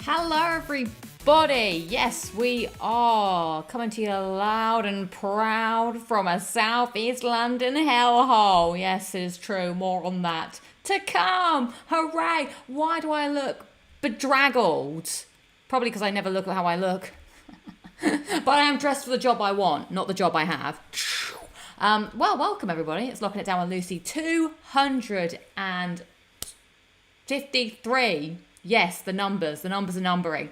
Hello everybody, yes we are coming to you loud and proud from a southeast London hellhole. Yes, it is true, more on that to come. Hooray! Why do I look bedraggled? Probably because I never look at how I look. But I am dressed for the job I want, not the job I have. Well, welcome everybody. It's Locking It Down with Lucy 253. Yes, the numbers are numbering.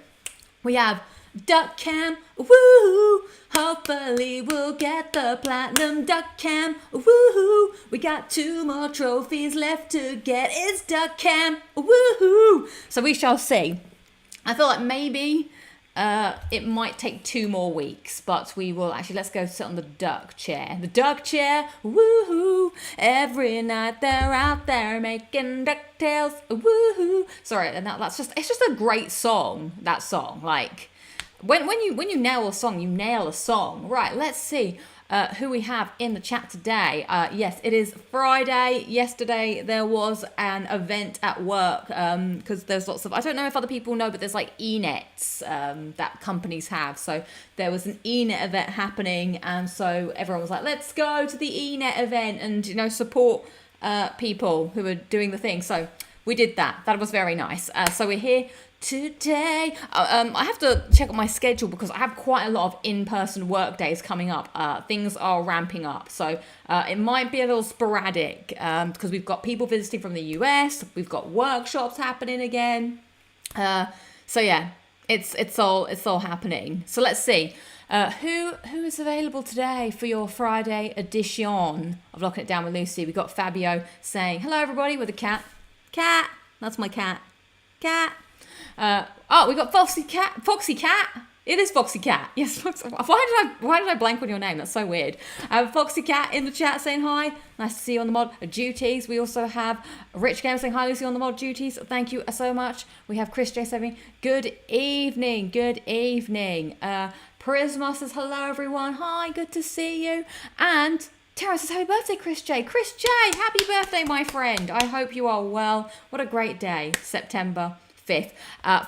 We have Duck Cam, woohoo! Hopefully we'll get the platinum Duck Cam, woohoo! We got 2 more trophies left to get. It's Duck Cam, woohoo! So we shall see. I feel like maybe it might take 2 more weeks, but we will actually, let's go sit on the duck chair. The duck chair, woohoo! Every night they're out there making ducktails, woohoo! Sorry, and it's just a great song, that song. Like, when you nail a song, you nail a song. Right, let's see who we have in the chat today. Yes, it is Friday. Yesterday there was an event at work because there's lots of, I don't know if other people know, but there's like e-nets that companies have. So there was an e-net event happening, and so everyone was like, let's go to the e-net event and, you know, support people who are doing the thing. So we did that. That was very nice. So we're here today. I have to check on my schedule because I have quite a lot of in-person work days coming up. Things are ramping up, so it might be a little sporadic because we've got people visiting from the US. We've got workshops happening again. So yeah, it's all happening. So let's see. Who is available today for your Friday edition of Locking It Down with Lucy? We got Fabio saying hello everybody with a cat. Cat, that's my cat. Cat. We got Foxy Cat. It is Foxy Cat. Yes. Why did I blank on your name? That's so weird. Foxy Cat in the chat saying hi. Nice to see you on the mod duties. We also have Rich Gamer saying hi, Lucy, on the mod duties. Thank you so much. We have Chris J saying good evening. Good evening. Prisma says hello everyone. Hi, good to see you. And Tara says, happy birthday, Chris J. Chris J, happy birthday, my friend. I hope you are well. What a great day, September 5th.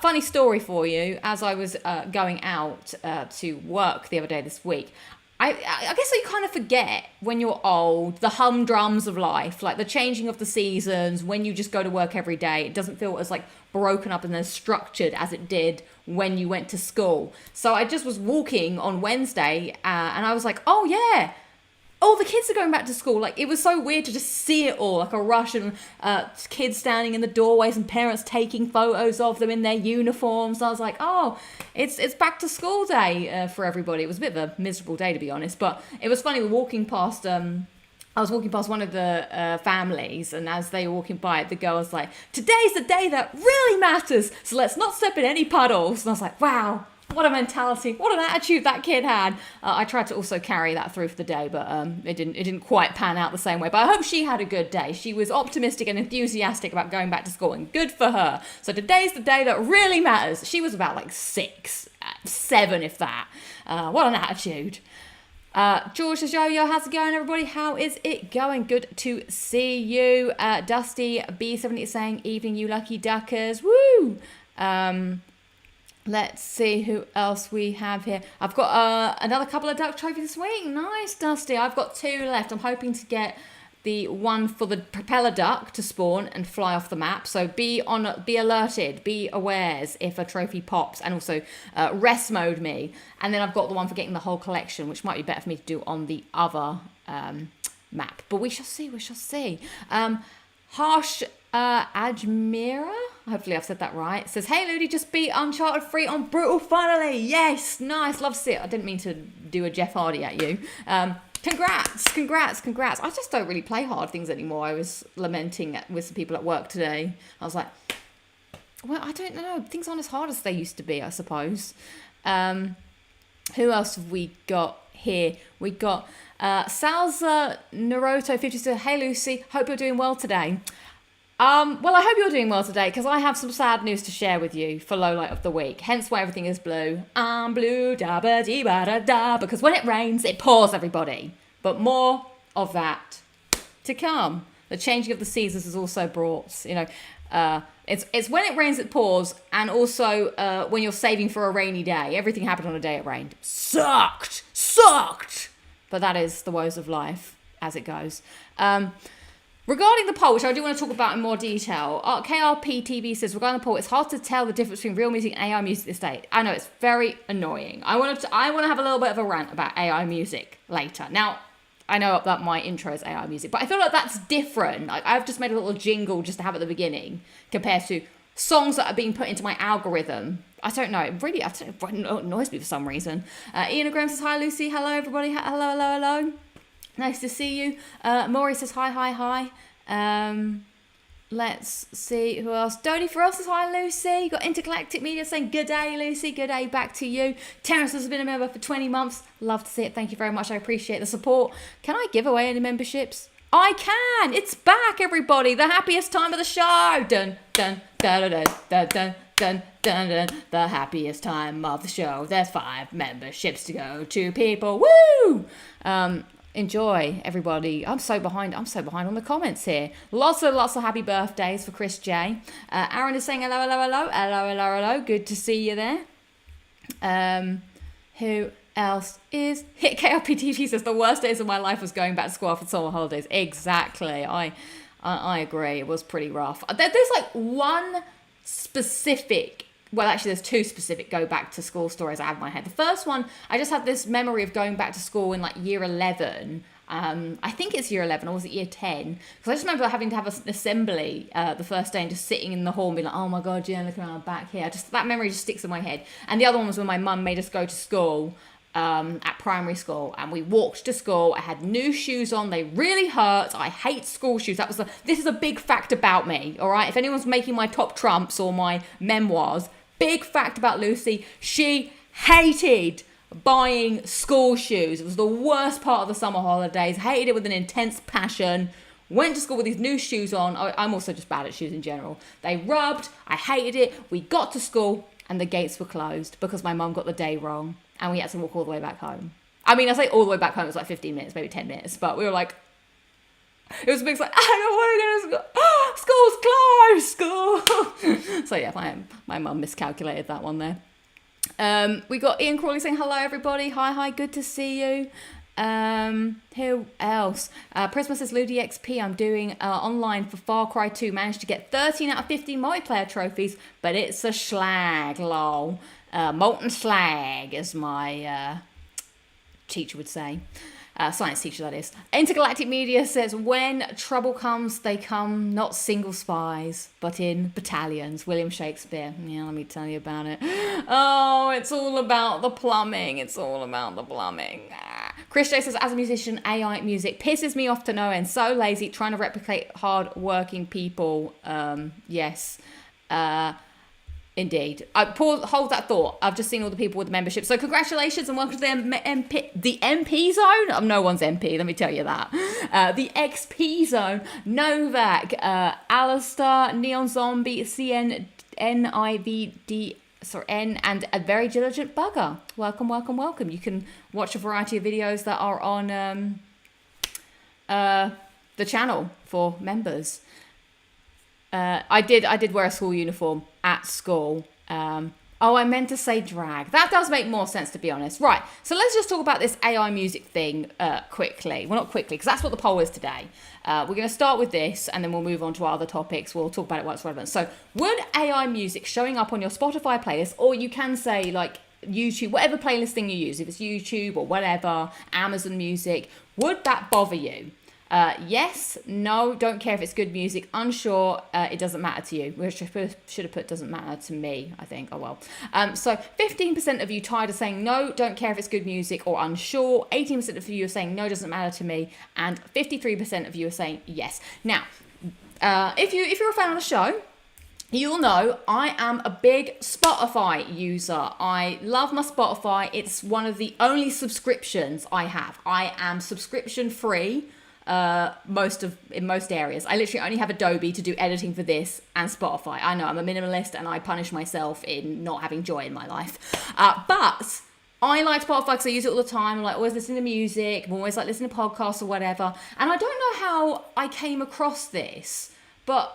Funny story for you. As I was going out to work the other day this week, I guess you kind of forget when you're old, the humdrums of life, like the changing of the seasons, when you just go to work every day. It doesn't feel as like broken up and as structured as it did when you went to school. So I just was walking on Wednesday and I was like, oh yeah, all the kids are going back to school. Like, it was so weird to just see it all, like a rush, and kids standing in the doorways and parents taking photos of them in their uniforms. I was like, oh, it's back to school day for everybody. It was a bit of a miserable day, to be honest, but it was funny. We're walking past, I was walking past one of the families, and as they were walking by, the girl was like, today's the day that really matters, so let's not step in any puddles. And I was like, wow. What a mentality, what an attitude that kid had. I tried to also carry that through for the day, but it didn't quite pan out the same way. But I hope she had a good day. She was optimistic and enthusiastic about going back to school, and good for her. So today's the day that really matters. She was about like 6, 7 if that. What an attitude. George says, yo, how's it going, everybody? How is it going? Good to see you. Dusty B70 is saying, evening, you lucky duckers. Woo! Let's see who else we have here. I've got another couple of duck trophies this week. Nice, Dusty. I've got 2 left. I'm hoping to get the one for the propeller duck to spawn and fly off the map. So be alerted, be awares if a trophy pops, and also rest mode me. And then I've got the one for getting the whole collection, which might be better for me to do on the other map. But we shall see. Harsh Ajmira, hopefully I've said that right, says, hey Ludi, just beat Uncharted 3 on Brutal finally. Yes, nice, love to see it. I didn't mean to do a Jeff Hardy at you. Congrats. I just don't really play hard things anymore. I was lamenting with some people at work today. I was like, well, I don't know, things aren't as hard as they used to be, I suppose. Who else have we got here? We got Salza Naruto 52. Hey Lucy, hope you're doing well today. Well, I hope you're doing well today, because I have some sad news to share with you for Lowlight of the Week. Hence why everything is blue. I'm blue, da ba dee ba da da, because when it rains, it pours, everybody. But more of that to come. The changing of the seasons has also brought, It's when it rains it pours, and also when you're saving for a rainy day. Everything happened on a day it rained. Sucked. But that is the woes of life as it goes. Regarding the poll, which I do want to talk about in more detail, KRP says, regarding the poll, it's hard to tell the difference between real music and AI music this day. I know, it's very annoying. I want to have a little bit of a rant about AI music later. Now, I know that my intro is AI music, but I feel like that's different. Like, I've just made a little jingle just to have at the beginning compared to songs that are being put into my algorithm. I don't know. It annoys me for some reason. Ian Graham says, hi, Lucy. Hello, everybody. Hello. Nice to see you. Maury says, hi. Let's see who else. Dodie Farrell says, hi, Lucy. You got Intergalactic Media saying, good day, Lucy. Good day back to you. Terence has been a member for 20 months. Love to see it. Thank you very much. I appreciate the support. Can I give away any memberships? I can. It's back, everybody. The happiest time of the show. Dun, dun, dun, dun, dun, dun, dun, dun, dun. The happiest time of the show. There's 5 memberships to go to people. Woo! Enjoy, everybody. I'm so behind on the comments here. Lots of happy birthdays for Chris J. Aaron is saying hello. Good to see you there. Who else is hit? KRPTV says the worst days of my life was going back to school after summer holidays. Exactly. I agree. It was pretty rough. There's like one specific. Well, actually, there's 2 specific go back to school stories I have in my head. The first one, I just have this memory of going back to school in like year 11. I think it's year 11, or was it year 10? Because I just remember having to have an assembly the first day and just sitting in the hall and being like, oh my God, yeah, look around back here. That memory just sticks in my head. And the other one was when my mum made us go to school at primary school, and we walked to school. I had new shoes on. They really hurt. I hate school shoes. This is a big fact about me, all right? If anyone's making my top trumps or my memoirs, big fact about Lucy, she hated buying school shoes. It was the worst part of the summer holidays. Hated it with an intense passion. Went to school with these new shoes on. I'm also just bad at shoes in general. They rubbed. I hated it. We got to school and the gates were closed because my mum got the day wrong and we had to walk all the way back home. I mean, I say all the way back home, it was like 15 minutes, maybe 10 minutes, but we were like, it was a big like, I don't want to go to school. School's closed, school. So yeah, my mum miscalculated that one there. We got Ian Crawley saying, hello everybody. Hi, good to see you. Who else? Prisma says, LudiXP, I'm doing online for Far Cry 2. Managed to get 13 out of 15 multiplayer trophies, but it's a slag, lol. Molten slag, as my teacher would say. Science teacher, that is. Intergalactic Media says, when trouble comes, they come not single spies, but in battalions. William Shakespeare. Yeah, let me tell you about it. Oh, it's all about the plumbing. Chris J says, as a musician, AI music pisses me off to no end. So lazy, trying to replicate hard-working people. Yes. Indeed. Hold that thought. I've just seen all the people with the membership. So congratulations and welcome to the MP zone. No one's MP, let me tell you that. The XP zone. Novak, Alistair, Neon Zombie, CN, NIVD, N, and a very diligent bugger. Welcome. You can watch a variety of videos that are on the channel for members. I did wear a school uniform at school. I meant to say drag. That does make more sense, to be honest. Right, so let's just talk about this AI music thing quickly. Well, not quickly, because that's what the poll is today. We're going to start with this, and then we'll move on to our other topics. We'll talk about it once relevant. So, would AI music showing up on your Spotify playlist, or you can say, like, YouTube, whatever playlist thing you use, if it's YouTube or whatever, Amazon Music, would that bother you? Yes, no, don't care if it's good music, unsure, it doesn't matter to you. Which I should have put doesn't matter to me, I think. Oh well. So 15% of you tired of saying no, don't care if it's good music, or unsure. 18% of you are saying no, doesn't matter to me, and 53% of you are saying yes. Now, if you're a fan of the show, you'll know I am a big Spotify user. I love my Spotify. It's one of the only subscriptions I have. I am subscription free. In most areas. I literally only have Adobe to do editing for this and Spotify. I know I'm a minimalist and I punish myself in not having joy in my life. But I like Spotify because I use it all the time. I'm like always listening to music. I'm always like listening to podcasts or whatever. And I don't know how I came across this, but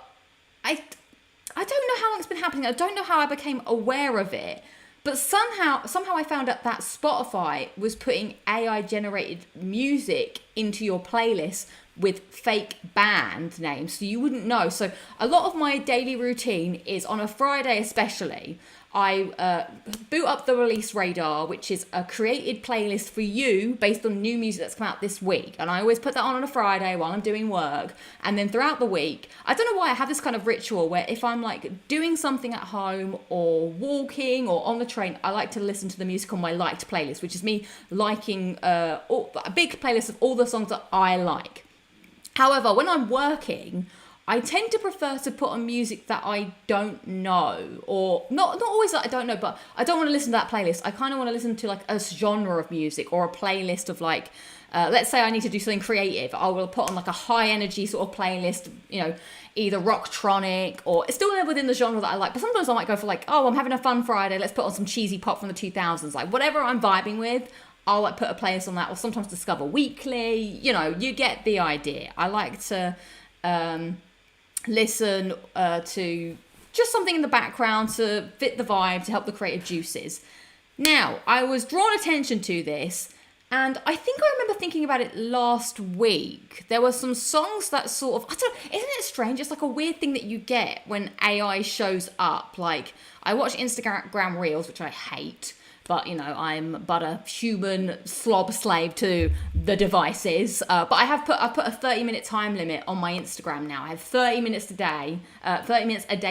I don't know how long it's been happening. I don't know how I became aware of it. But somehow I found out that Spotify was putting AI generated music into your playlist with fake band names, so you wouldn't know. So a lot of my daily routine is on a Friday especially. I boot up the Release Radar, which is a created playlist for you based on new music that's come out this week. And I always put that on a Friday while I'm doing work. And then throughout the week, I don't know why I have this kind of ritual where if I'm like doing something at home or walking or on the train, I like to listen to the music on my liked playlist, which is me liking a big playlist of all the songs that I like. However, when I'm working, I tend to prefer to put on music that I don't know, or not always that I don't know, but I don't want to listen to that playlist. I kind of want to listen to like a genre of music or a playlist of like, let's say I need to do something creative. I will put on like a high energy sort of playlist, you know, either rocktronic or it's still within the genre that I like. But sometimes I might go for like, oh, I'm having a fun Friday. Let's put on some cheesy pop from the 2000s. Like whatever I'm vibing with, I'll like put a playlist on that, or sometimes Discover Weekly. You know, you get the idea. I like to listen to just something in the background to fit the vibe, to help the creative juices. Now, I was drawn attention to this, and I think I remember thinking about it last week. There were some songs that sort of, isn't it strange? It's like a weird thing that you get when AI shows up. Like, I watch Instagram Reels, which I hate, but, you know, I'm but a human slob slave to the devices. But I put a 30-minute time limit on my Instagram now. I have 30 minutes a day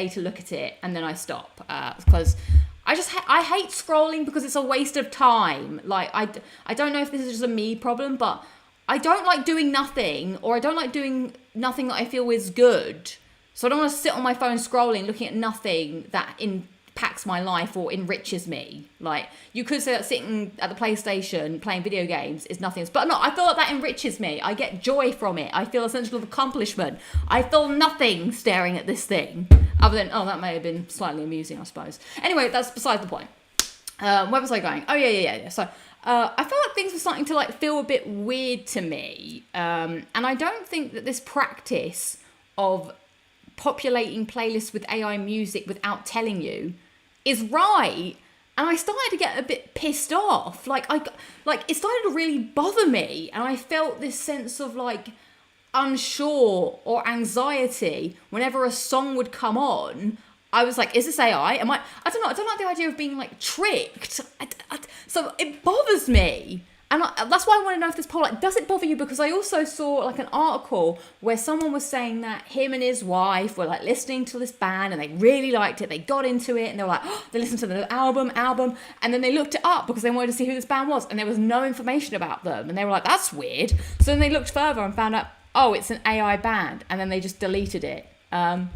to look at it, and then I stop. Because I hate scrolling because it's a waste of time. Like, I don't know if this is just a me problem, but I don't like doing nothing, or I don't like doing nothing that I feel is good. So I don't want to sit on my phone scrolling, looking at nothing that impacts my life or enriches me. Like, you could say that sitting at the PlayStation playing video games is nothing, but no, I feel like that enriches me. I get joy from it. I feel a sense of accomplishment. I feel nothing staring at this thing other than, oh, that may have been slightly amusing, I suppose. Anyway, that's besides the point. Where was I going? Oh yeah. So I felt like things were starting to like feel a bit weird to me, and I don't think that this practice of populating playlists with AI music without telling you is right. And I started to get a bit pissed off. Like it started to really bother me, and I felt this sense of like unsure or anxiety whenever a song would come on. I was like, is this AI? I don't know. I don't like the idea of being like tricked. So it bothers me. And that's why I want to know if this poll, like, does it bother you? Because I also saw like an article where someone was saying that him and his wife were like listening to this band and they really liked it. They got into it and they were like, oh, they listened to the album. And then they looked it up because they wanted to see who this band was. And there was no information about them. And they were like, that's weird. So then they looked further and found out, oh, it's an AI band. And then they just deleted it. There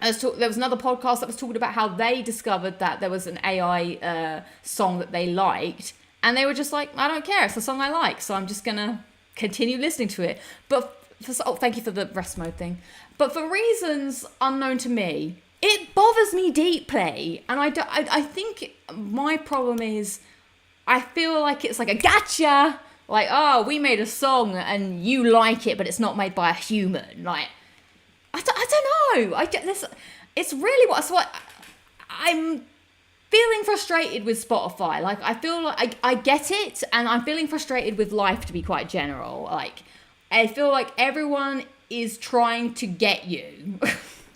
was another podcast that was talking about how they discovered that there was an AI song that they liked. And they were just like, I don't care. It's the song I like. So I'm just going to continue listening to it. But thank you for the rest mode thing. But for reasons unknown to me, it bothers me deeply. And I think my problem is I feel like it's like a gotcha. Like, oh, we made a song and you like it, but it's not made by a human. Like, I don't know. It's really what I'm feeling frustrated with Spotify. Like, I feel like I get it, and I'm feeling frustrated with life, to be quite general. Like, I feel like everyone is trying to get you.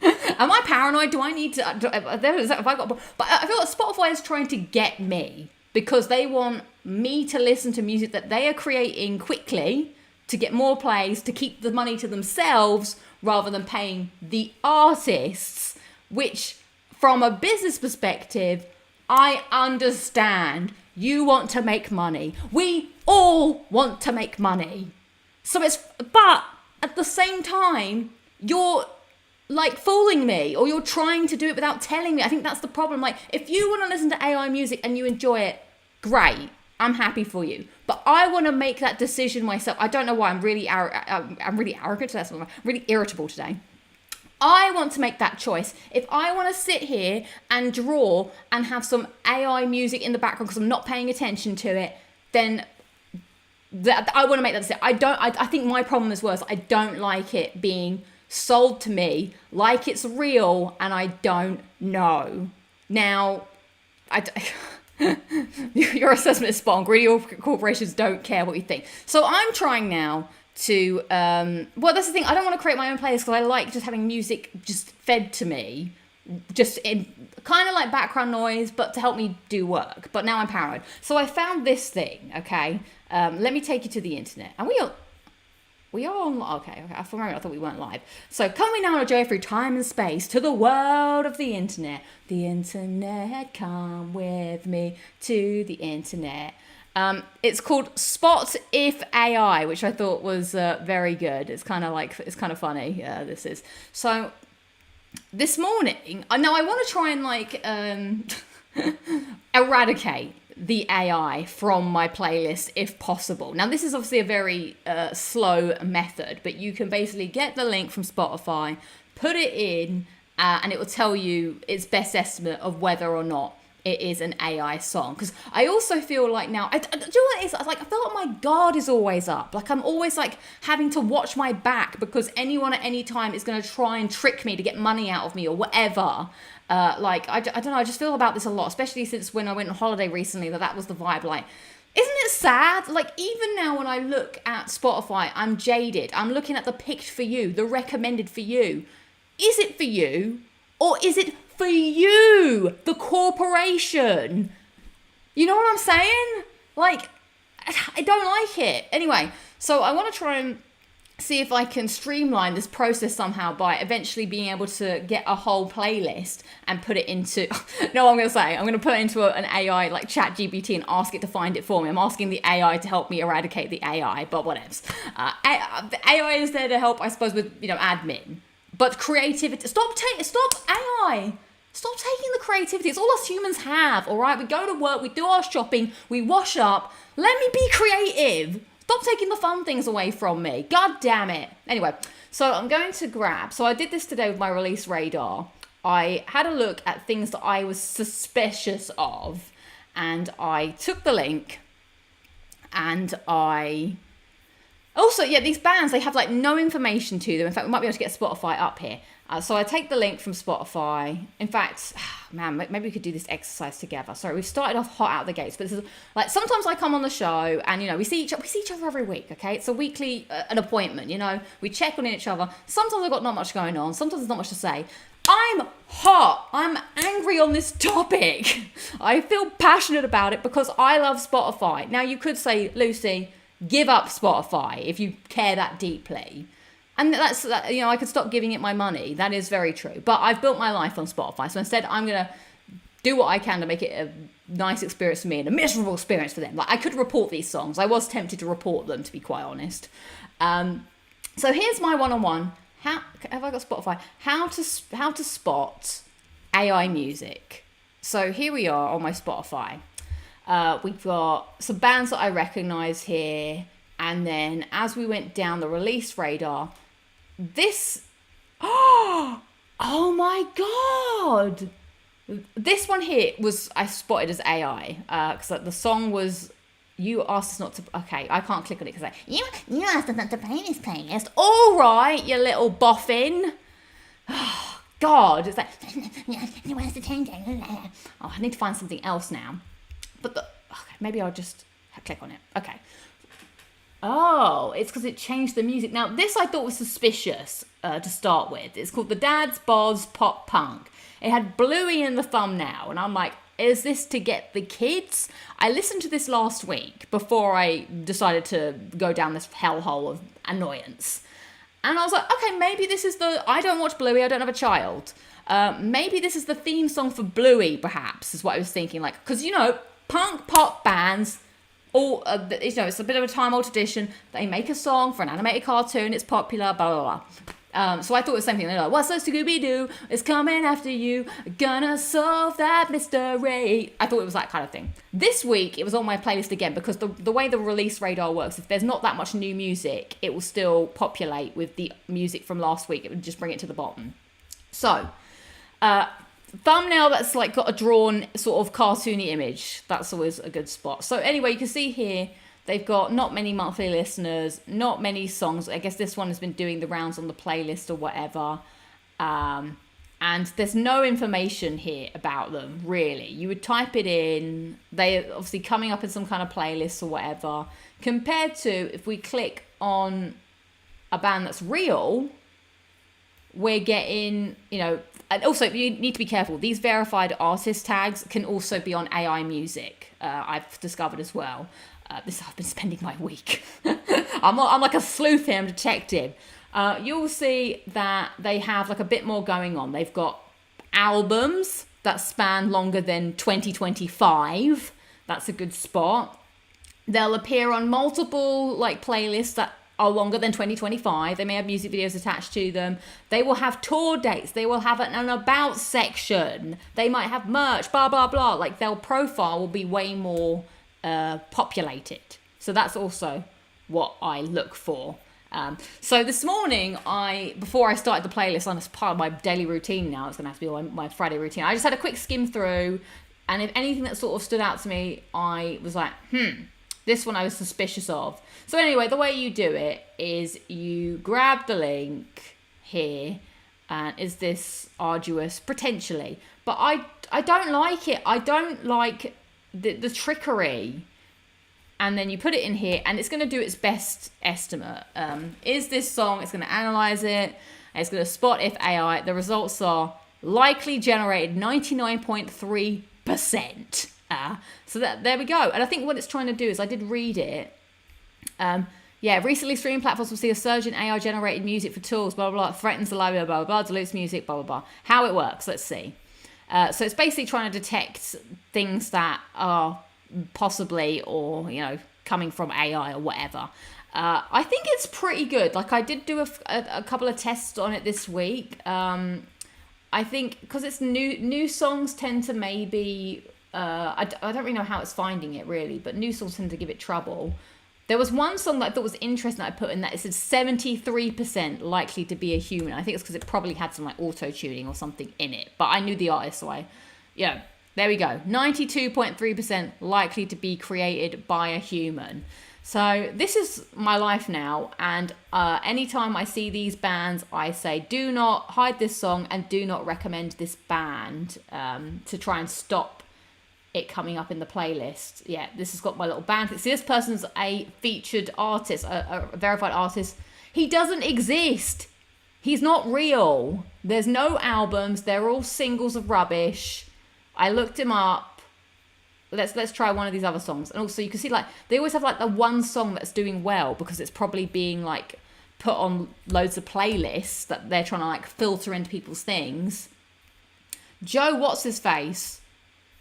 Am I paranoid? Do I need to? But I feel like Spotify is trying to get me because they want me to listen to music that they are creating quickly to get more plays, to keep the money to themselves rather than paying the artists, which, from a business perspective, I understand. You want to make money. We all want to make money. But at the same time, you're like fooling me, or you're trying to do it without telling me. I think that's the problem. Like, if you want to listen to AI music and you enjoy it, great. I'm happy for you. But I want to make that decision myself. I don't know why I'm really arrogant. That's what I'm really irritable today. I want to make that choice. If I want to sit here and draw and have some AI music in the background because I'm not paying attention to it, then I want to make that decision. I think my problem is worse. I don't like it being sold to me like it's real, and I don't know. Now, your assessment is spot on. Greedy corporations don't care what you think. So I'm trying now to, well, that's the thing. I don't want to create my own playlist because I like just having music just fed to me, just in kind of like background noise, but to help me do work. But now I'm paranoid. So I found this thing, okay? Let me take you to the internet. And we are on, okay. I thought we weren't live. So come we now on a journey through time and space to the world of the internet. The internet, come with me to the internet. It's called Spot If AI, which I thought was very good. It's kind of funny. This is. So this morning, now I want to try and like eradicate the AI from my playlist if possible. Now this is obviously a very slow method, but you can basically get the link from Spotify, put it in, and it will tell you its best estimate of whether or not it is an AI song. Because I also feel like now, do you know what it is? I feel like my guard is always up. Like I'm always like having to watch my back because anyone at any time is going to try and trick me to get money out of me or whatever. I don't know, I just feel about this a lot, especially since when I went on holiday recently, that was the vibe. Like, isn't it sad? Like, even now when I look at Spotify, I'm jaded. I'm looking at the picked for you, the recommended for you. Is it for you? Or is it for you, the corporation? You know what I'm saying? Like, I don't like it. Anyway, so I want to try and see if I can streamline this process somehow by eventually being able to get a whole playlist and put it into, no, I'm going to say, I'm going to put it into an AI like ChatGPT and ask it to find it for me. I'm asking the AI to help me eradicate the AI, but whatevs. The AI is there to help, I suppose, with, admin. But creativity, stop AI. Stop taking the creativity. It's all us humans have, all right? We go to work, we do our shopping, we wash up. Let me be creative. Stop taking the fun things away from me. God damn it. Anyway, so I'm going to grab. So I did this today with my release radar. I had a look at things that I was suspicious of. And I took the link. And I... Also, yeah, these bands, they have like no information to them. In fact, we might be able to get Spotify up here. So I take the link from Spotify. In fact, man, maybe we could do this exercise together. Sorry, we've started off hot out the gates, but this is like sometimes I come on the show and we see each other every week. Okay, it's a weekly an appointment. We check on each other. Sometimes I've got not much going on. Sometimes there's not much to say. I'm hot. I'm angry on this topic. I feel passionate about it because I love Spotify. Now you could say, Lucy, give up Spotify if you care that deeply. And that's, I could stop giving it my money. That is very true. But I've built my life on Spotify. So instead, I'm going to do what I can to make it a nice experience for me and a miserable experience for them. Like, I could report these songs. I was tempted to report them, to be quite honest. So here's my one-on-one. Have I got Spotify? How to spot AI music. So here we are on my Spotify. We've got some bands that I recognize here. And then as we went down the release radar, this, oh my God. This one here I spotted as AI, because the song was, you asked us not to, okay, I can't click on it because you asked us not to play this playlist. All right, you little boffin. Oh, God, it's like, you asked to change it. Oh, I need to find something else now. But okay, maybe I'll just click on it. Okay. Oh, it's because it changed the music. Now, this I thought was suspicious to start with. It's called the Dad's Boz Pop Punk. It had Bluey in the thumbnail, and I'm like, is this to get the kids? I listened to this last week before I decided to go down this hellhole of annoyance. And I was like, okay, maybe this is I don't watch Bluey, I don't have a child. Maybe this is the theme song for Bluey, perhaps, is what I was thinking. Like, because, punk pop bands, it's a bit of a time-old tradition. They make a song for an animated cartoon. It's popular, blah, blah, blah. So I thought it was the same thing. They're like, what's this Scooby-Doo? It's coming after you. Gonna solve that mystery. I thought it was that kind of thing. This week, it was on my playlist again because the way the release radar works, if there's not that much new music, it will still populate with the music from last week. It would just bring it to the bottom. So, thumbnail that's like got a drawn sort of cartoony image. That's always a good spot. So anyway, you can see here They've got not many monthly listeners, not many songs. I guess this one has been doing the rounds on the playlist or whatever. And there's no information here about them, really. You would type it in. They're obviously coming up in some kind of playlist or whatever. Compared to if we click on a band that's real, we're getting, and also you need to be careful. These verified artist tags can also be on AI music. I've discovered as well. I've been spending my week. I'm like a sleuth here, I'm a detective. You'll see that they have like a bit more going on. They've got albums that span longer than 2025. That's a good spot. They'll appear on multiple like playlists that are longer than 2025. They may have music videos attached to them. They will have tour dates. They will have an about section. They might have merch, blah, blah, blah. Like their profile will be way more populated. So that's also what I look for. So this morning, before I started the playlist, on as part of my daily routine now, it's going to have to be my Friday routine, I just had a quick skim through, and if anything that sort of stood out to me, I was like, this one I was suspicious of. So anyway, the way you do it is you grab the link here, and is this arduous? Potentially. But I don't like it. I don't like the trickery. And then you put it in here, and it's going to do its best estimate. Is this song? It's going to analyze it. And it's going to spot if AI. The results are likely generated 99.3%. So there we go. And I think what it's trying to do is, I did read it. Recently streaming platforms will see a surge in AI generated music for tools, blah, blah, blah, threatens the library, blah, blah, blah, dilutes music, blah, blah, blah. How it works, let's see. So it's basically trying to detect things that are possibly or coming from AI or whatever. I think it's pretty good. Like I did do a couple of tests on it this week. I think because it's new songs tend to maybe I don't really know how it's finding it really, but new songs tend to give it trouble. There was one song that I thought was interesting that I put in that it said 73% likely to be a human. I think it's because it probably had some like auto tuning or something in it, but I knew the artist, so there we go. 92.3% likely to be created by a human. So this is my life now. And anytime I see these bands, I say, do not hide this song and do not recommend this band to try and stop it coming up in the playlist. Yeah, this has got my little band. See, this person's a featured artist, a verified artist. He doesn't exist. He's not real. There's no albums. They're all singles of rubbish. I looked him up. Let's try one of these other songs. And also you can see like they always have like the one song that's doing well because it's probably being like put on loads of playlists that they're trying to like filter into people's things. Joe, what's his face?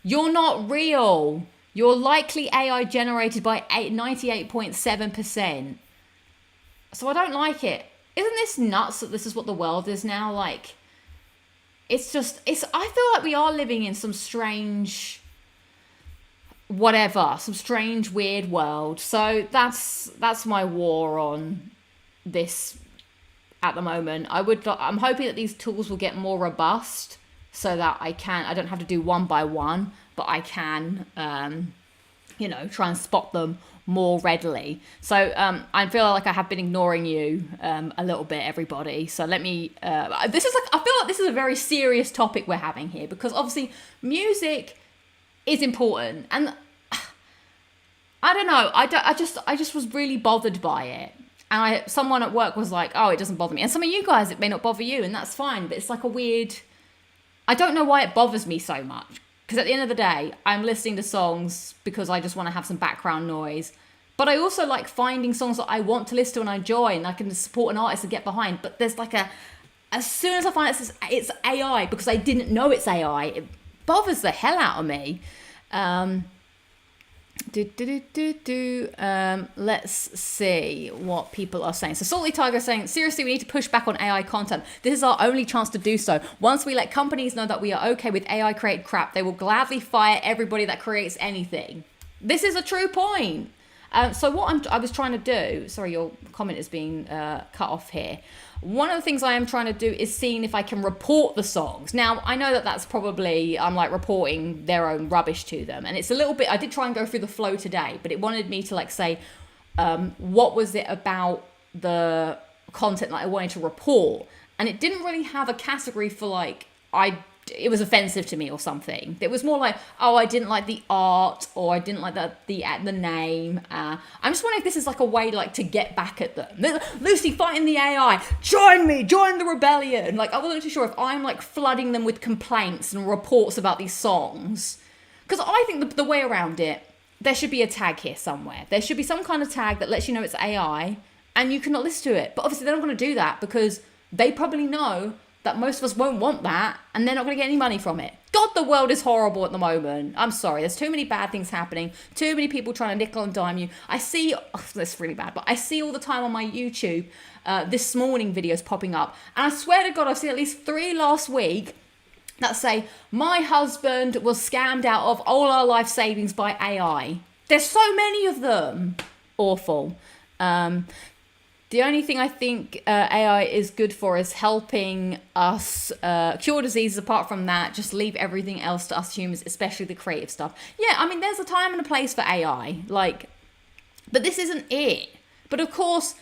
You're not real. You're likely AI generated by 98.7%. So I don't like it. Isn't this nuts that this is what the world is now? Like I feel like we are living in some strange weird world. So that's my war on this at the moment. I'm hoping that these tools will get more robust so that I don't have to do one by one, but I can, try and spot them more readily. So I feel like I have been ignoring you a little bit, everybody. So let me I feel like this is a very serious topic we're having here, because obviously music is important, and I don't know, I just was really bothered by it. And someone at work was like, oh, it doesn't bother me. And some of you guys, it may not bother you, and that's fine, but it's like a weird, I don't know why it bothers me so much. Because at the end of the day, I'm listening to songs because I just want to have some background noise. But I also like finding songs that I want to listen to and I enjoy, and I can support an artist and get behind. But there's like as soon as I find it's AI, because I didn't know it's AI, it bothers the hell out of me. Let's see what people are saying. So Salty Tiger is saying, seriously, we need to push back on AI content. This is our only chance to do so. Once we let companies know that we are okay with AI created crap, they will gladly fire everybody that creates anything. This is a true point. So what I was trying to do, sorry, your comment has been cut off here. One of the things I am trying to do is seeing if I can report the songs. Now, I know that that's probably, I'm like reporting their own rubbish to them. And it's a little bit, I did try and go through the flow today, but it wanted me to like say, what was it about the content that I wanted to report? And it didn't really have a category for like, it was offensive to me or something. It was more like, oh, I didn't like the art, or I didn't like the name. I'm just wondering if this is like a way like to get back at them. Lucy fighting the AI, join me, join the rebellion. Like I wasn't too sure if I'm like flooding them with complaints and reports about these songs. Because I think the way around it, there should be a tag here somewhere. There should be some kind of tag that lets you know it's AI and you cannot listen to it. But obviously they're not going to do that because they probably know that most of us won't want that and they're not going to get any money from it. God, the world is horrible at the moment. I'm sorry. There's too many bad things happening. Too many people trying to nickel and dime you. I see, that's really bad, but I see all the time on my YouTube, this morning videos popping up. And I swear to God, I've seen at least 3 last week that say, my husband was scammed out of all our life savings by AI. There's so many of them. Awful. The only thing I think AI is good for is helping us cure diseases. Apart from that, just leave everything else to us humans, especially the creative stuff. Yeah, I mean, there's a time and a place for AI, like, but this isn't it. But of course,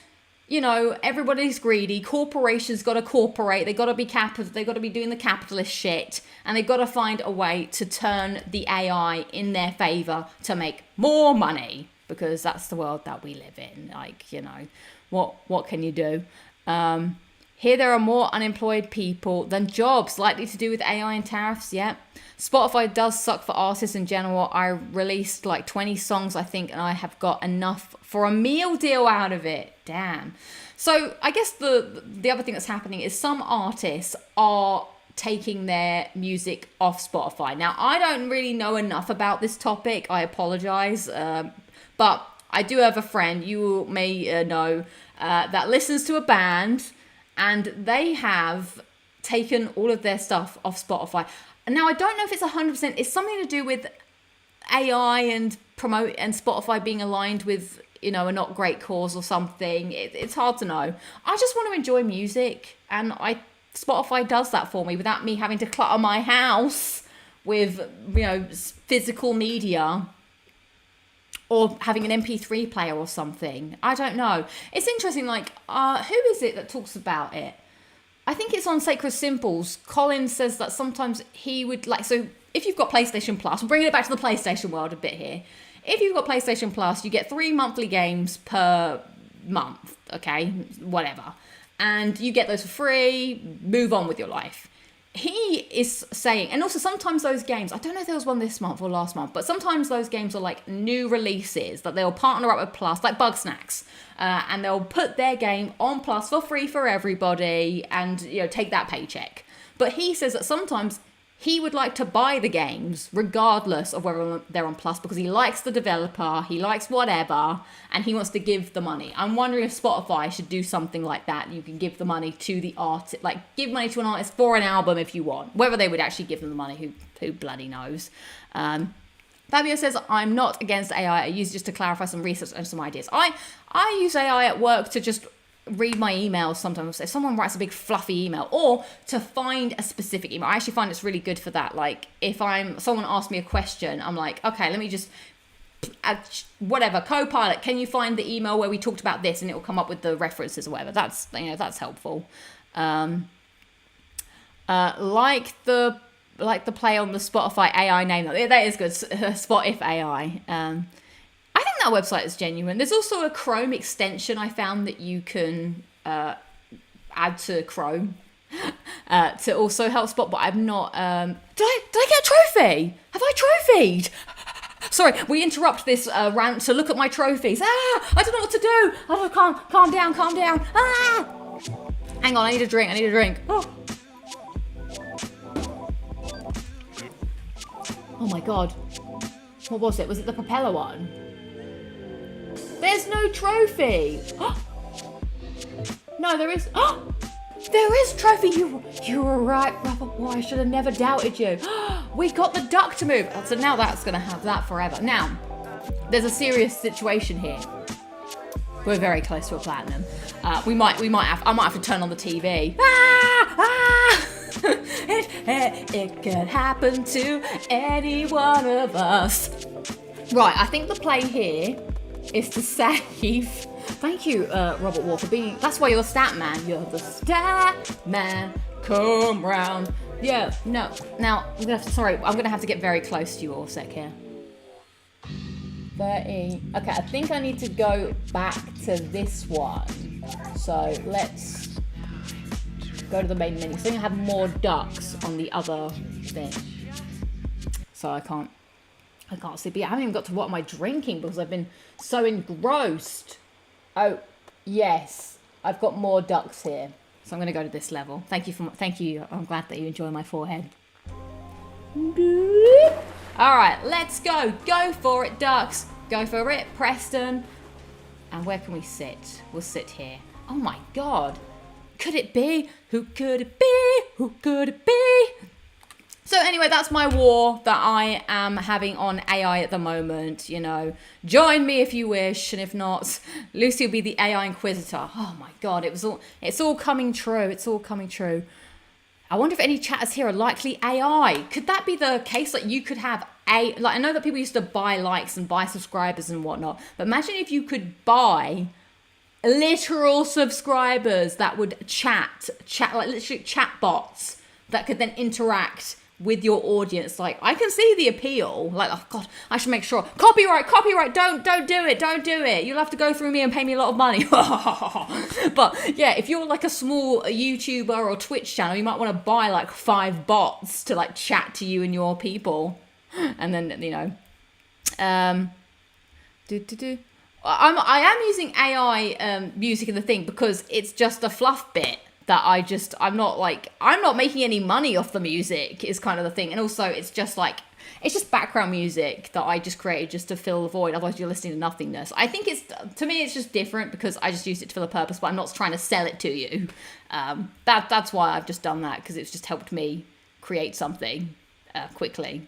you know, everybody's greedy. Corporations got to cooperate. They got to be they got to be doing the capitalist shit, and they've got to find a way to turn the AI in their favor to make more money, because that's the world that we live in. Like, you know. What can you do? Here there are more unemployed people than jobs, likely to do with AI and tariffs. Yeah. Spotify does suck for artists in general. I released like 20 songs, I think, and I have got enough for a meal deal out of it. Damn. So I guess the other thing that's happening is some artists are taking their music off Spotify. Now, I don't really know enough about this topic. I apologize. But I do have a friend, you may know, that listens to a band, and they have taken all of their stuff off Spotify. And now I don't know if it's 100%, it's something to do with AI and Spotify being aligned with, you know, a not great cause or something. It's hard to know. I just want to enjoy music, and Spotify does that for me without me having to clutter my house with, you know, physical media. Or having an MP3 player or something. I don't know. It's interesting, like, who is it that talks about it? I think it's on Sacred Simples. Colin says that sometimes he would, like, so if you've got PlayStation Plus, we're bringing it back to the PlayStation world a bit here. If you've got PlayStation Plus, you get 3 monthly games per month, okay? Whatever. And you get those for free, move on with your life. He is saying, and also sometimes those games, I don't know if there was one this month or last month, but sometimes those games are like new releases that they'll partner up with Plus, like Bug Snacks, and they'll put their game on Plus for free for everybody and, you know, take that paycheck. But he says that sometimes he would like to buy the games regardless of whether they're on Plus because he likes the developer, he likes whatever, and he wants to give the money. I'm wondering if Spotify should do something like that. You can give the money to the artist, like give money to an artist for an album if you want. Whether they would actually give them the money, who bloody knows. Fabio says, I'm not against AI. I use it just to clarify some research and some ideas. I use AI at work to just read my emails sometimes. If someone writes a big fluffy email, or to find a specific email, I actually find it's really good for that. Like if someone asks me a question, I'm like, okay, let me just whatever, Copilot, can you find the email where we talked about this, and it will come up with the references or whatever. That's, you know, that's helpful. Like the play on the Spotify AI name, that is good. Spotify AI. I think that website is genuine. There's also a Chrome extension I found that you can add to Chrome to also help Spot, but I've not. Did I get a trophy? Have I trophied? Sorry, we interrupt this rant to look at my trophies. I don't know what to do. Calm down. Hang on, I need a drink. Oh my God. What was it? Was it the propeller one? There's no trophy. No, there is. There is trophy. You were right, Brother Boy. I should have never doubted you. We got the duck to move. So now that's going to have that forever. Now, There's a serious situation here. We're very close to a platinum. I might have to turn on the TV. It could happen to any one of us. Right, I think the play here is to save. Thank you, Robert Wall, for being. That's why you're the stat man. You're the stat man. Come round. Yeah, no. Now, I'm gonna have to get very close to you all a sec here. 30. Okay, I think I need to go back to this one. So let's go to the main menu. So I think I have more ducks on the other thing. So I can't see. But yeah, I haven't even got to what am I drinking because I've been so engrossed. Oh, yes. I've got more ducks here. So I'm going to go to this level. Thank you. I'm glad that you enjoy my forehead. All right, let's go. Go for it, ducks. Go for it, Preston. And where can we sit? We'll sit here. Oh my God. Could it be? Who could it be? Who could it be? So anyway, that's my war that I am having on AI at the moment. You know, join me if you wish, and if not, Lucy will be the AI Inquisitor. Oh my God, it's all coming true. It's all coming true. I wonder if any chatters here are likely AI. Could that be the case? Like you could have like I know that people used to buy likes and buy subscribers and whatnot, but imagine if you could buy literal subscribers that would chat like literally chat bots that could then interact with your audience. Like I can see the appeal. Like, oh God, I should make sure. Copyright, don't do it. You'll have to go through me and pay me a lot of money. But yeah, if you're like a small YouTuber or Twitch channel, you might want to buy like 5 bots to like chat to you and your people. And then, you know, I am using AI music in the thing because it's just a fluff bit that I'm not making any money off the music is kind of the thing. And also it's just background music that I just created just to fill the void. Otherwise you're listening to nothingness. I think to me it's just different because I just used it to fill a purpose, but I'm not trying to sell it to you. That's why I've just done that, because it's just helped me create something quickly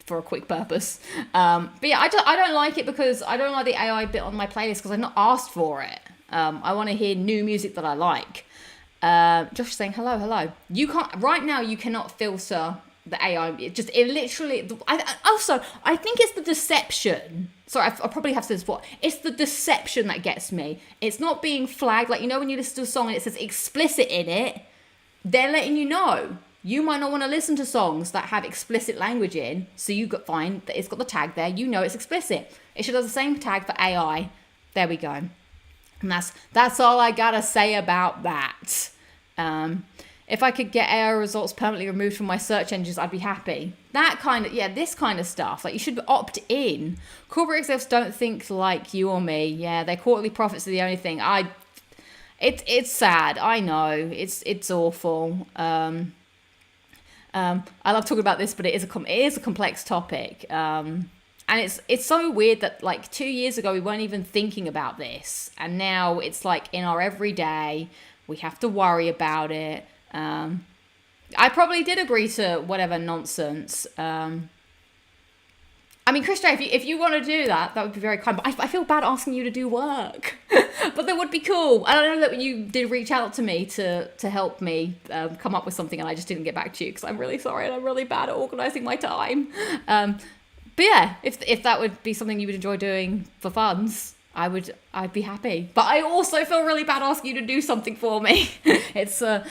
for a quick purpose. But yeah, I don't like it because I don't like the AI bit on my playlist because I've not asked for it. I want to hear new music that I like. Josh is saying hello. You can't right now. You cannot filter the AI. It literally. I think it's the deception. Sorry, I probably have said this before. It's the deception that gets me. It's not being flagged. Like, you know, when you listen to a song and it says explicit in it, they're letting you know. You might not want to listen to songs that have explicit language in, so you find that it's got the tag there. You know it's explicit. It should have the same tag for AI. There we go. And that's all I gotta say about that. If I could get AI results permanently removed from my search engines, I'd be happy. This kind of stuff. Like, you should opt in. Corporate executives don't think like you or me. Yeah, their quarterly profits are the only thing. It's sad. I know. It's awful. I love talking about this, but it is a complex topic. And it's so weird that like 2 years ago we weren't even thinking about this, and now it's like in our everyday. We have to worry about it. I probably did agree to whatever nonsense. I mean, Krista, if you want to do that would be very kind. But I feel bad asking you to do work. But that would be cool. I don't know that you did reach out to me to help me come up with something, and I just didn't get back to you because I'm really sorry and I'm really bad at organising my time. But yeah, if that would be something you would enjoy doing for funds, I'd be happy. But I also feel really bad asking you to do something for me. It's a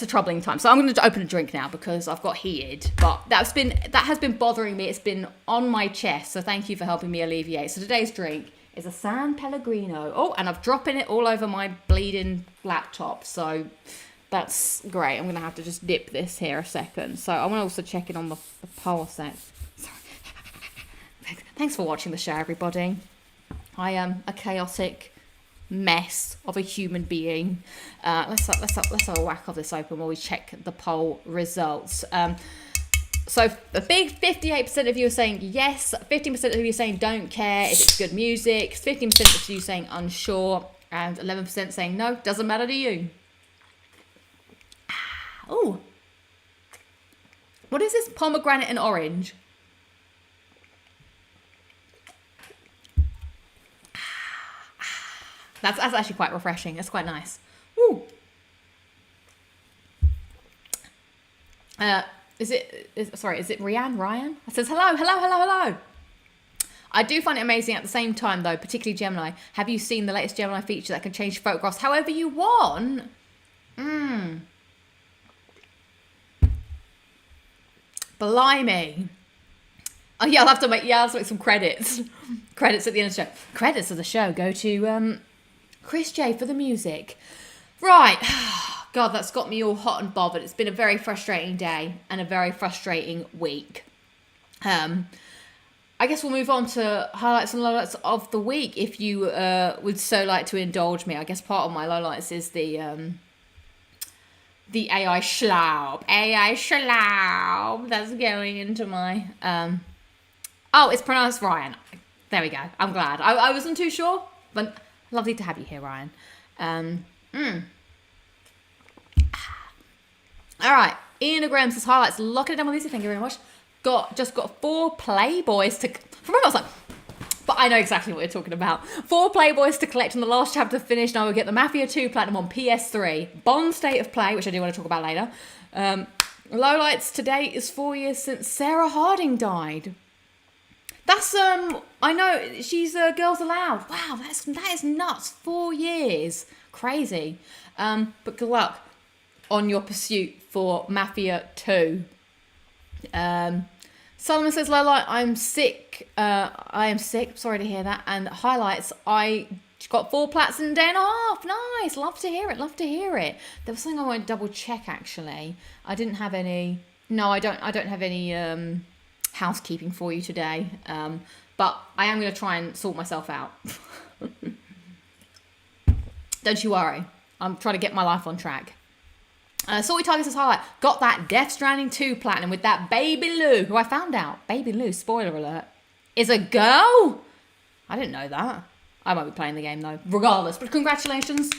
troubling time. So I'm going to open a drink now because I've got heated. But that has been bothering me. It's been on my chest. So thank you for helping me alleviate. So today's drink is a San Pellegrino. Oh, and I've dropping it all over my bleeding laptop. So that's great. I'm going to have to just dip this here a second. So I want to also check in on the poll set. Sorry. Thanks for watching the show, everybody. I am a chaotic mess of a human being. Let's have a whack of this open while we check the poll results. So a big 58% of you are saying yes, 15% of you are saying don't care if it's good music, 15% of you saying unsure, and 11% saying no, doesn't matter to you. Oh, what is this? Pomegranate and orange. That's actually quite refreshing. It's quite nice. Ooh. Is it Ryan? It says, hello. I do find it amazing at the same time, though, particularly Gemini. Have you seen the latest Gemini feature that can change photographs however you want? Blimey. Oh, yeah, I'll have to make some credits. Credits at the end of the show. Credits of the show go to Chris J for the music. Right. God, that's got me all hot and bothered. It's been a very frustrating day and a very frustrating week. I guess we'll move on to highlights and lowlights of the week if you would so like to indulge me. I guess part of my lowlights is the AI schlaub. That's going into my... Oh, it's pronounced Ryan. There we go. I'm glad. I wasn't too sure, but lovely to have you here, Ryan. All right. Ian Graham says highlights. Lock it down with Lucy. Thank you very much. Just got 4 Playboys to... Remember, I was like... But I know exactly what you're talking about. 4 Playboys to collect, and the last chapter finished. Now we'll get the Mafia 2 Platinum on PS3. Bond State of Play, which I do want to talk about later. Lowlights to date is 4 years since Sarah Harding died. That's, I know, she's Girls Aloud. Wow, that is nuts. 4 years. Crazy. But good luck on your pursuit for Mafia 2. Solomon says, Lowlight, I'm sick. I am sick. Sorry to hear that. And highlights, I got 4 plats in a day and a half. Nice. Love to hear it. There was something I wanted to double check, actually. I didn't have any... No, I don't have any housekeeping for you today. But I am going to try and sort myself out. Don't you worry. I'm trying to get my life on track. Salty Tiger says highlight. Got that Death Stranding 2 Platinum with that Baby Lou, who I found out, Baby Lou, spoiler alert, is a girl. I didn't know that. I won't be playing the game though, regardless. But congratulations.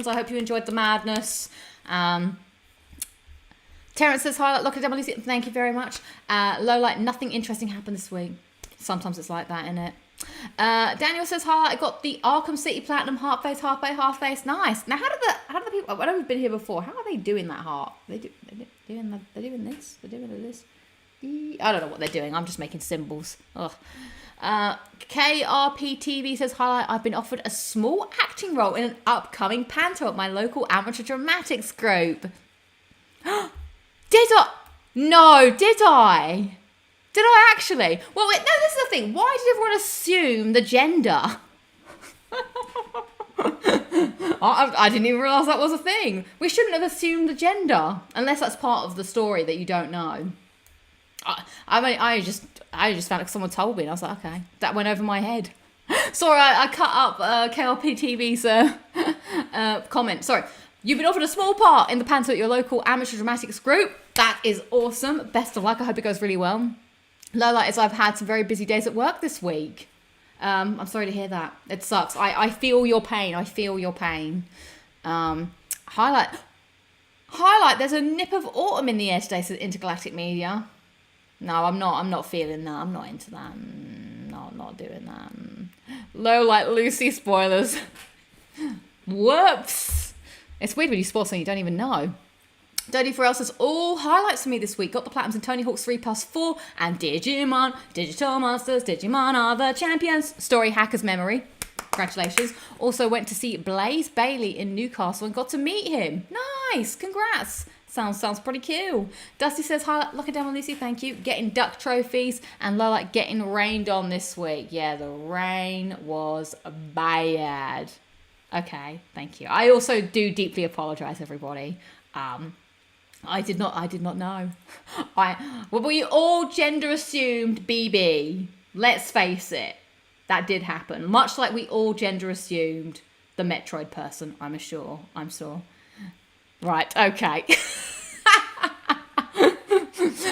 I hope you enjoyed the madness. Terrence says highlight. Lock it down. Thank you very much. Lowlight. Nothing interesting happened this week. Sometimes it's like that, innit? Daniel says highlight. I got the Arkham City Platinum half face. Nice. Now, how do the people? I know we've been here before. How are they doing that heart? They're doing this. They're doing this. I don't know what they're doing. I'm just making symbols. Ugh. KRPTV says highlight. I've been offered a small acting role in an upcoming panto at my local amateur dramatics group. Did I? No, did I? Did I actually? Well, wait, no, this is the thing. Why did everyone assume the gender? I didn't even realise that was a thing. We shouldn't have assumed the gender, unless that's part of the story that you don't know. I just found like someone told me, and I was like, okay, that went over my head. Sorry, I cut up KLPTV's comment. Sorry. You've been offered a small part in the panto at your local amateur dramatics group. That is awesome. Best of luck. I hope it goes really well. Lowlight is I've had some very busy days at work this week. I'm sorry to hear that. It sucks. I feel your pain. Highlight. There's a nip of autumn in the air today, says Intergalactic Media. No, I'm not feeling that. I'm not into that. No, I'm not doing that. Lowlight Lucy spoilers. Whoops. It's weird when you spoil something you don't even know. Dirty Pharrell says, all highlights for me this week. Got the Platinums in Tony Hawk's 3+4 and Digimon. Digital Monsters, Digimon are the champions. Story Hacker's Memory. Congratulations. Also went to see Blaze Bailey in Newcastle and got to meet him. Nice. Congrats. Sounds pretty cool. Dusty says, highlight, lock it down on Lucy, thank you. Getting duck trophies and Lowlight getting rained on this week. Yeah, the rain was bad. Okay, thank you. I also do deeply apologise, everybody. I did not know. We all gender assumed BB. Let's face it, that did happen. Much like we all gender assumed the Metroid person. I'm sure. Right. Okay.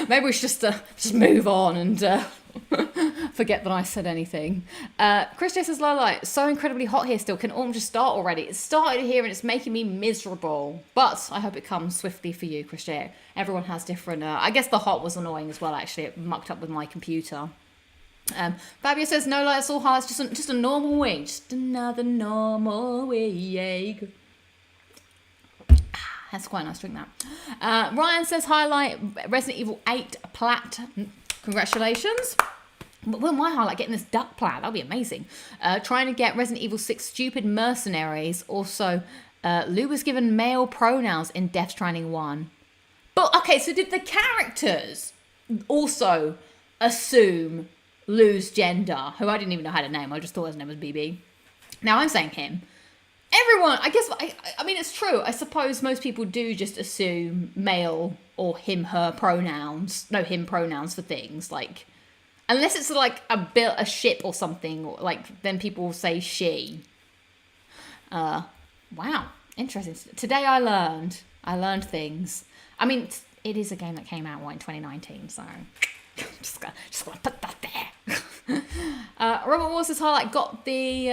Maybe we should just move on and forget that I said anything. Chris J says, Lowlight, so incredibly hot here still. Can autumn just start already? It started here and it's making me miserable. But I hope it comes swiftly for you, Chris J. Everyone has different... I guess the hot was annoying as well, actually. It mucked up with my computer. Fabio says, no lights, all hearts, just a normal week. Just another normal week. That's quite a nice drink, that. Ryan says, highlight Resident Evil 8 plat. Congratulations. Well, my highlight, getting this duck plat. That'll be amazing. Trying to get Resident Evil 6 stupid mercenaries. Also, Lou was given male pronouns in Death Stranding 1. But, okay, so did the characters also assume Lou's gender, who I didn't even know how to name. I just thought his name was BB. Now I'm saying him. Everyone, I guess, I mean, it's true. I suppose most people do just assume male or him, her pronouns. No, him pronouns for things. Like, unless it's like a ship or something, like, then people will say she. Wow, interesting. Today I learned things. I mean, it is a game that came out, in 2019, so just gonna put that there. Robert Walls' highlight got the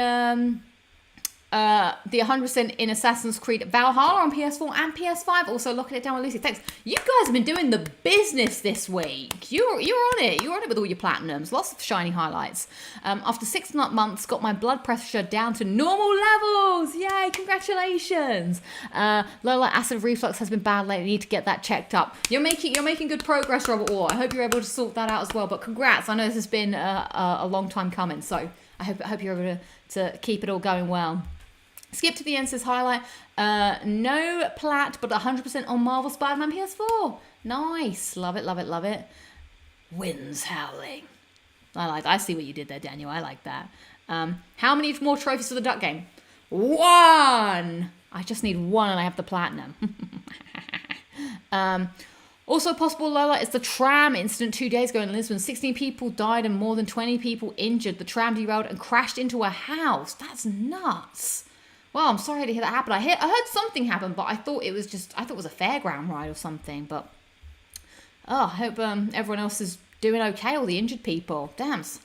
100% in Assassin's Creed Valhalla on PS4 and PS5. Also locking it down with Lucy. Thanks. You guys have been doing the business this week. You're on it. You're on it with all your platinums. Lots of shiny highlights. After 6 months, got my blood pressure down to normal levels. Yay! Congratulations. Low acid reflux has been bad lately. Need to get that checked up. You're making good progress, Robert War. I hope you're able to sort that out as well. But congrats. I know this has been a long time coming. So I hope you're able to keep it all going well. Skip to the end says highlight. No plat, but 100% on Marvel Spider-Man PS4. Nice. Love it, love it, love it. Winds howling. I see what you did there, Daniel. I like that. How many more trophies for the duck game? 1. I just need 1 and I have the platinum. Also possible lowlight is the tram incident 2 days ago in Lisbon. 16 people died and more than 20 people injured. The tram derailed and crashed into a house. That's nuts. Well, I'm sorry to hear that happen. I heard something happen, but I thought it was a fairground ride or something. But I hope everyone else is doing okay. All the injured people. Damn, it's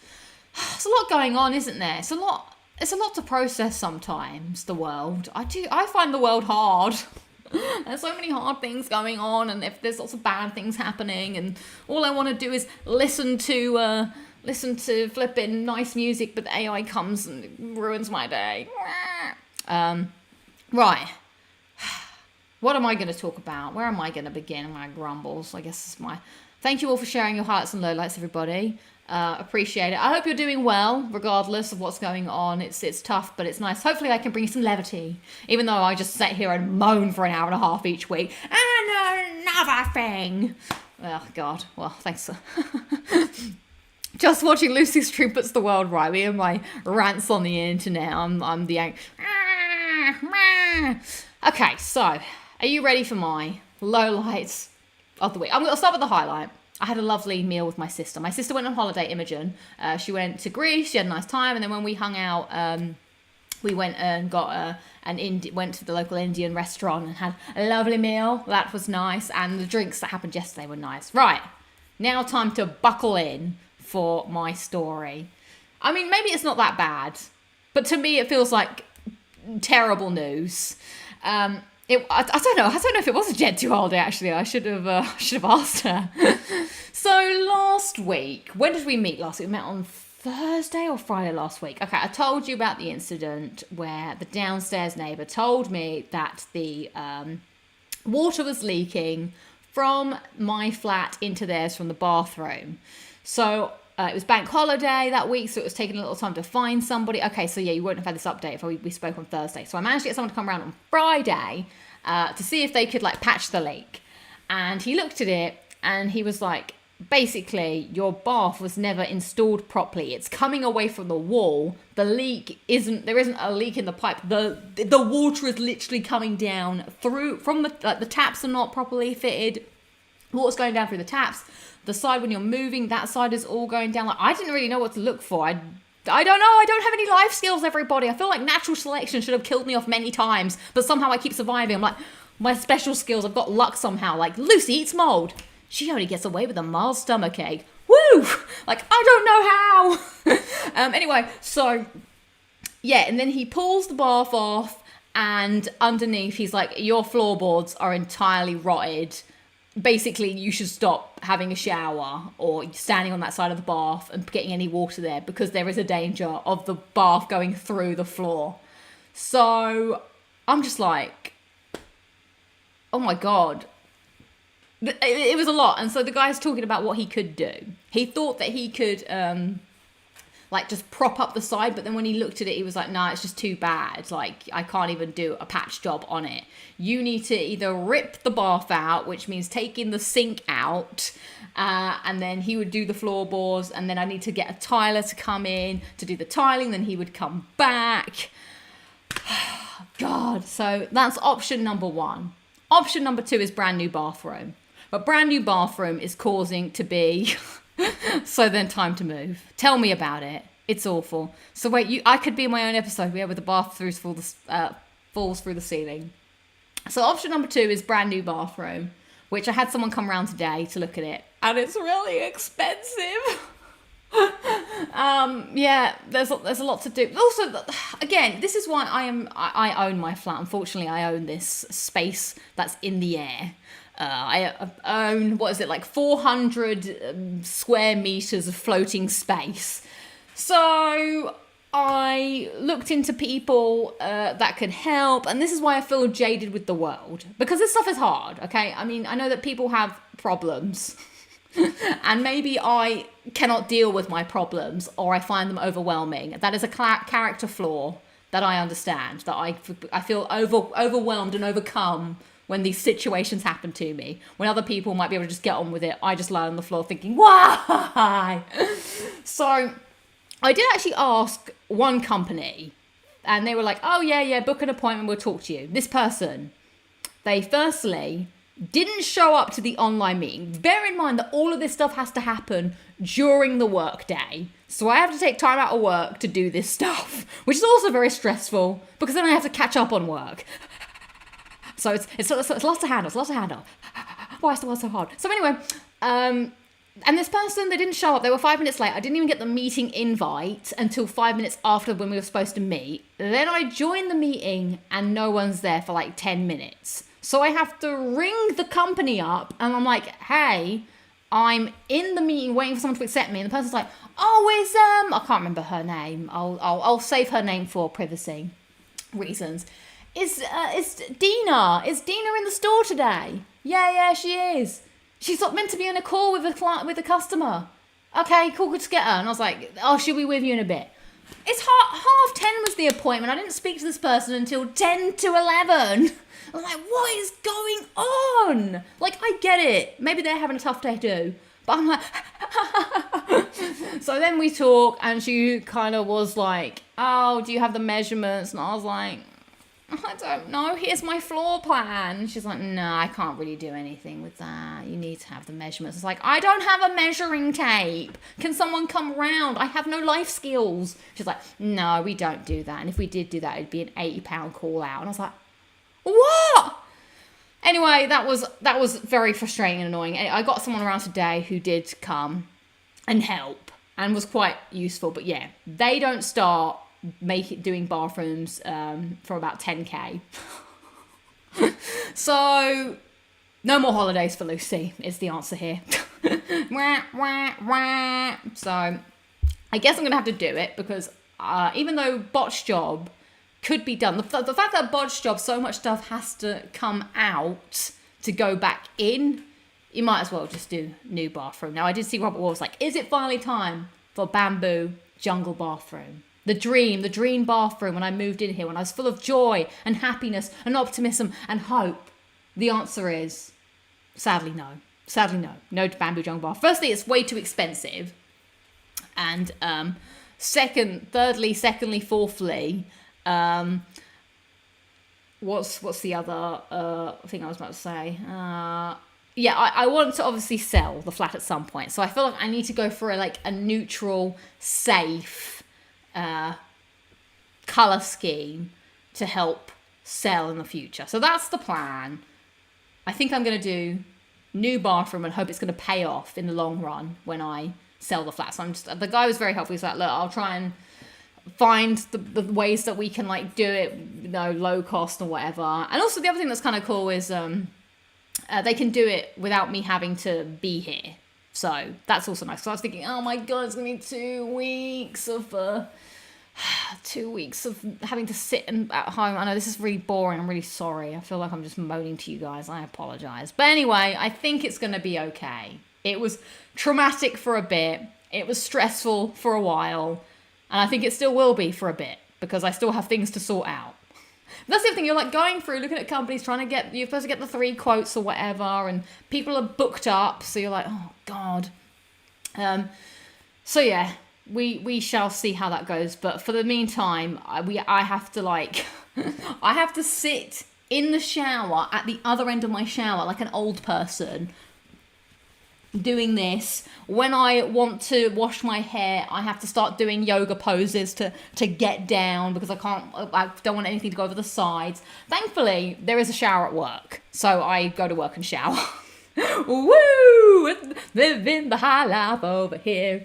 a lot going on, isn't there? It's a lot to process sometimes. The world. I find the world hard. There's so many hard things going on, and if there's lots of bad things happening, and all I want to do is listen to flipping nice music, but the AI comes and ruins my day. Right. What am I going to talk about? Where am I going to begin my grumbles? I guess it's my... Thank you all for sharing your highlights and lowlights, everybody. Appreciate it. I hope you're doing well, regardless of what's going on. It's tough, but it's nice. Hopefully I can bring you some levity, even though I just sit here and moan for an hour and a half each week. And another thing. Oh, God. Well, thanks. Just watching Lucy stream puts the world right. Me and my rants on the internet. I'm the... Okay, so are you ready for my lowlights of the week? I'm going to start with the highlight. I had a lovely meal with my sister. My sister went on holiday, Imogen. She went to Greece. She had a nice time. And then when we hung out, we went and got went to the local Indian restaurant and had a lovely meal. That was nice. And the drinks that happened yesterday were nice. Right, now time to buckle in for my story. I mean, maybe it's not that bad, but to me it feels like terrible news. I don't know if it was a Gen 2 holiday, actually. I should have asked her. So last week, when did we meet last week? We met on Thursday or Friday last week. Okay, I told you about the incident where the downstairs neighbour told me that the water was leaking from my flat into theirs from the bathroom. So it was bank holiday that week, so it was taking a little time to find somebody. Okay, so yeah, you wouldn't have had this update if we spoke on Thursday. So I managed to get someone to come around on Friday to see if they could patch the leak. And he looked at it and he was like, basically, your bath was never installed properly. It's coming away from the wall. There isn't a leak in the pipe. The water is literally coming down from the taps are not properly fitted. Water's going down through the taps. The side when you're moving, that side is all going down. I didn't really know what to look for. I don't know. I don't have any life skills, everybody. I feel like natural selection should have killed me off many times, but somehow I keep surviving. I'm like, my special skills, I've got luck somehow. Like, Lucy eats mold. She only gets away with a mild stomachache. Woo! I don't know how. Anyway, so, yeah, and then he pulls the bath off, and underneath he's like, your floorboards are entirely rotted. basically you should stop having a shower or standing on that side of the bath and getting any water there, because there is a danger of the bath going through the floor. So I'm just like, oh my God. It was a lot. And so the guy's talking about what he could do. He thought that he could like just prop up the side, but then when he looked at it, he was like, nah, it's just too bad. Like, I can't even do a patch job on it. You need to either rip the bath out, which means taking the sink out, and then he would do the floorboards, and then I need to get a tiler to come in to do the tiling, then he would come back. God, so that's option number 1. Option number 2 is brand new bathroom. But brand new bathroom is causing to be... So then time to move. Tell me about it. It's awful. So wait, I could be in my own episode where the bath falls through the ceiling. So option number 2 is brand new bathroom, which I had someone come around today to look at it, and it's really expensive. Yeah, there's a lot to do. Also, again, this is why I own my flat. Unfortunately, I own this space that's in the air. I own, what is it, like 400 square meters of floating space. So I looked into people that could help, and this is why I feel jaded with the world, because this stuff is hard, okay? I mean, I know that people have problems, and maybe I cannot deal with my problems, or I find them overwhelming. That is a character flaw that I understand, that I feel overwhelmed and overcome when these situations happen to me, when other people might be able to just get on with it. I just lie on the floor thinking, why? So I did actually ask one company, and they were like, oh yeah, book an appointment, we'll talk to you. This person, they firstly didn't show up to the online meeting. Bear in mind that all of this stuff has to happen during the work day. So I have to take time out of work to do this stuff, which is also very stressful, because then I have to catch up on work. So it's lots to handle. Why is the world so hard? So anyway, and this person, they didn't show up. They were 5 minutes late. I didn't even get the meeting invite until 5 minutes after when we were supposed to meet. Then I joined the meeting and no one's there for like 10 minutes. So I have to ring the company up and I'm like, hey, I'm in the meeting waiting for someone to accept me. And the person's like, oh, it's, I can't remember her name. I'll save her name for privacy reasons. Is Dina? Is Dina in the store today? Yeah, she is. She's not meant to be on a call with a client, with a customer. Okay, cool, good to get her. And I was like, oh, she'll be with you in a bit. It's half 10 was the appointment. I didn't speak to this person until 10 to 11. I'm like, what is going on? Like, I get it. Maybe they're having a tough day too. But I'm like, so then we talk, and she kind of was like, oh, do you have the measurements? And I was like, I don't know, here's my floor plan. And she's like, no, I can't really do anything with that. You need to have the measurements. It's like, I don't have a measuring tape. Can someone come round? I have no life skills. She's like, no, we don't do that. And if we did do that, it'd be an £80 call out. And I was like, what? Anyway, that was very frustrating and annoying. I got someone around today who did come and help and was quite useful. But yeah, they don't start doing bathrooms for about 10k. So no more holidays for Lucy is the answer here. So I guess I'm gonna have to do it, because even though botch job could be done, the fact that botch job, so much stuff has to come out to go back in, you might as well just do new bathroom. Now I did see Robert Wall was like, is it finally time for bamboo jungle bathroom? The dream bathroom when I moved in here, when I was full of joy and happiness and optimism and hope. The answer is, sadly no. No to bamboo jungle bath. Firstly, it's way too expensive. And secondly, fourthly, what's the other thing I was about to say? Yeah, I want to obviously sell the flat at some point. So I feel like I need to go for a neutral, safe, color scheme to help sell in the future. So that's the plan. I think I'm going to do new bathroom and hope it's going to pay off in the long run when I sell the flat. So the guy was very helpful. He's like, look, I'll try and find the ways that we can do it, low cost or whatever. And also the other thing that's kind of cool is they can do it without me having to be here. So that's also nice. So I was thinking, oh my God, it's going to be 2 weeks of 2 weeks of having to sit at home. I know this is really boring. I'm really sorry. I feel like I'm just moaning to you guys. I apologize. But anyway, I think it's going to be okay. It was traumatic for a bit. It was stressful for a while. And I think it still will be for a bit because I still have things to sort out. That's the other thing. You're like going through, looking at companies, you're supposed to get the 3 quotes or whatever. And people are booked up. So you're like, oh God. So yeah. We shall see how that goes, but for the meantime, I have to I have to sit in the shower at the other end of my shower like an old person doing this. When I want to wash my hair, I have to start doing yoga poses to get down because I don't want anything to go over the sides. Thankfully, there is a shower at work, so I go to work and shower. Woo! Living the high life over here.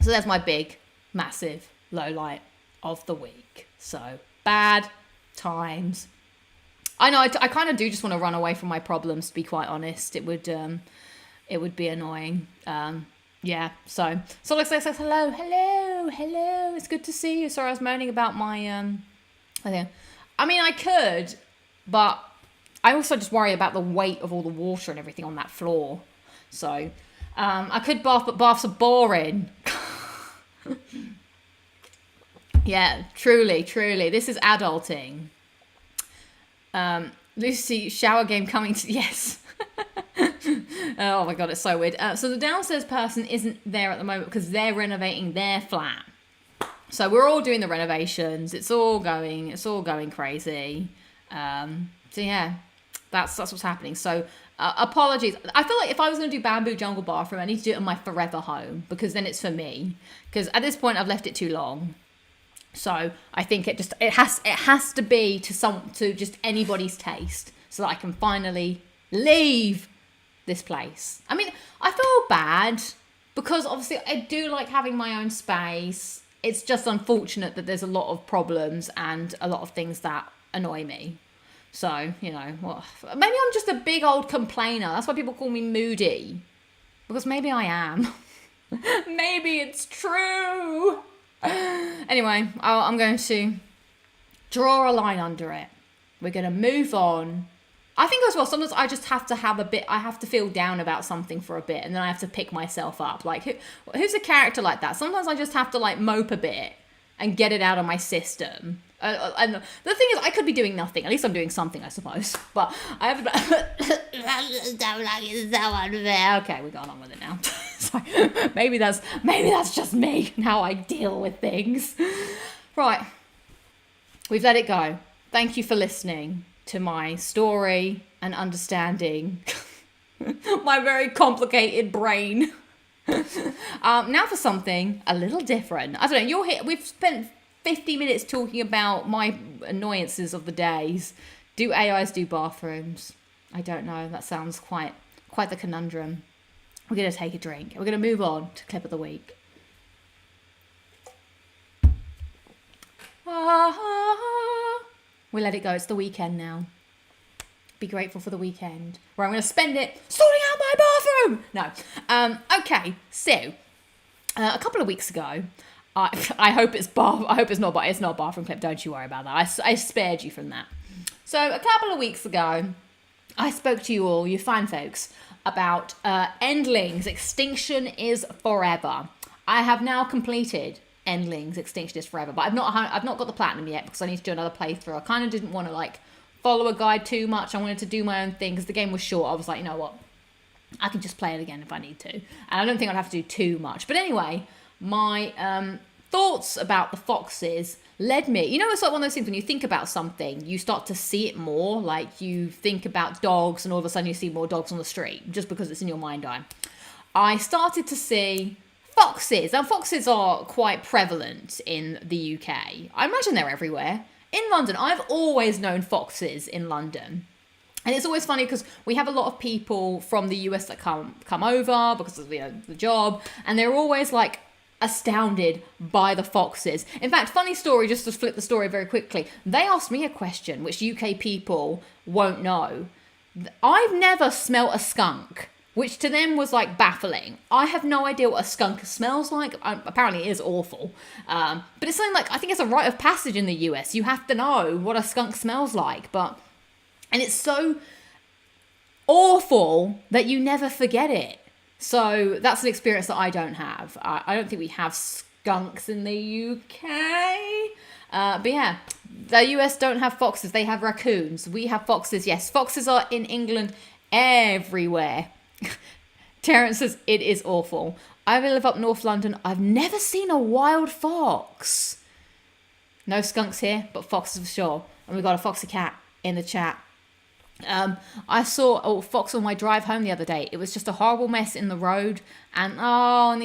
So that's my big, massive low light of the week. So bad times. I know I kind of do just want to run away from my problems, to be quite honest. It would be annoying. Yeah. So Alex says hello. It's good to see you. Sorry, I was moaning about my I mean, I could, but I also just worry about the weight of all the water and everything on that floor. So I could bath, but baths are boring. Yeah, truly. This is adulting. Lucy, shower game coming to... Yes. Oh my God, it's so weird. So the downstairs person isn't there at the moment because they're renovating their flat. So we're all doing the renovations. It's all going crazy. So yeah, that's what's happening. So apologies. I feel like if I was going to do Bamboo Jungle Bathroom, I need to do it in my forever home because then it's for me. Because at this point, I've left it too long. So I think it has to be to just anybody's taste so that I can finally leave this place. I mean, I feel bad because obviously I do like having my own space. It's just unfortunate that there's a lot of problems and a lot of things that annoy me. So, maybe I'm just a big old complainer. That's why people call me moody. Because maybe I am. Maybe it's true. Anyway, I'm going to draw a line under it. We're going to move on. I think as well, sometimes I just have to I have to feel down about something for a bit. And then I have to pick myself up. Like, who's a character like that? Sometimes I just have to mope a bit and get it out of my system. And the thing is, I could be doing nothing. At least I'm doing something, I suppose. But I have okay, we're going on with it now. Sorry. Maybe that's just me and how I deal with things. Right. We've let it go. Thank you for listening to my story and understanding my very complicated brain. Now for something a little different. I don't know, you're here. We've spent 50 minutes talking about my annoyances of the days. Do AIs do bathrooms? I don't know. That sounds quite the conundrum. We're going to take a drink. We're going to move on to clip of the week. We let it go. It's the weekend now. Be grateful for the weekend where I'm going to spend it sorting out my bathroom. No. Okay. So, a couple of weeks ago, I hope it's not a bathroom clip. Don't you worry about that. I spared you from that. So a couple of weeks ago, I spoke to you all, you fine folks, about Endlings. Extinction is forever. I have now completed Endlings. Extinction is forever, but I've not got the platinum yet because I need to do another playthrough. I kind of didn't want to follow a guide too much. I wanted to do my own thing because the game was short. I was like, you know what? I can just play it again if I need to. And I don't think I'd have to do too much. But anyway, my thoughts about the foxes led me... it's like one of those things when you think about something, you start to see it more. Like you think about dogs and all of a sudden you see more dogs on the street just because it's in your mind eye. I started to see foxes. Now, foxes are quite prevalent in the UK. I imagine they're everywhere. In London, I've always known foxes in London. And it's always funny because we have a lot of people from the US that come over because of the job. And they're always astounded by the foxes. In fact, funny story, just to flip the story very quickly. They asked me a question which UK people won't know. I've never smelt a skunk, which to them was like baffling. I have no idea what a skunk smells like. Apparently it is awful. But it's something like, I think it's a rite of passage in the US. You have to know what a skunk smells like. And it's so awful that you never forget it. So that's an experience that I don't have. I don't think we have skunks in the UK. But yeah, the US don't have foxes. They have raccoons. We have foxes. Yes, foxes are in England everywhere. Terence says, it is awful. I live up North London. I've never seen a wild fox. No skunks here, but foxes for sure. And we got a foxy cat in the chat. I saw a fox on my drive home the other day. It was just a horrible mess in the road. And no.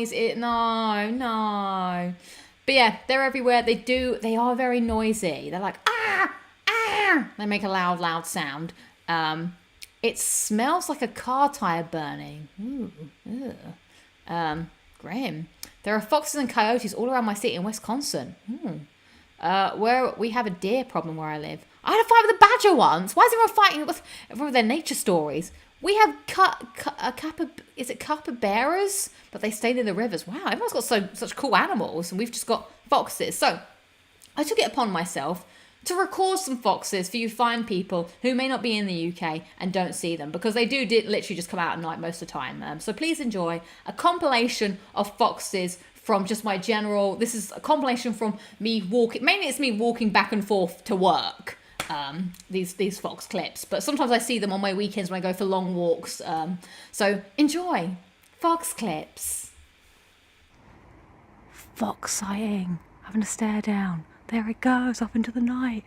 But yeah, they're everywhere. They are very noisy. They're like, ah. They make a loud sound. It smells like a car tire burning. Grim. There are foxes and coyotes all around my city in Wisconsin. Where we have a deer problem where I live. I had a fight with a badger once. Why is everyone fighting with their nature stories? We have capybaras, but they stay near the rivers. Wow, everyone's got such cool animals, and we've just got foxes. So I took it upon myself to record some foxes for you fine people who may not be in the UK and don't see them, because they do literally just come out at night most of the time. So please enjoy a compilation of foxes from just my general. This is a compilation from me walking. Mainly it's me walking back and forth to work. These fox clips, but sometimes I see them on my weekends when I go for long walks. So enjoy fox clips. Fox sighting, having to stare down. There it goes up into the night.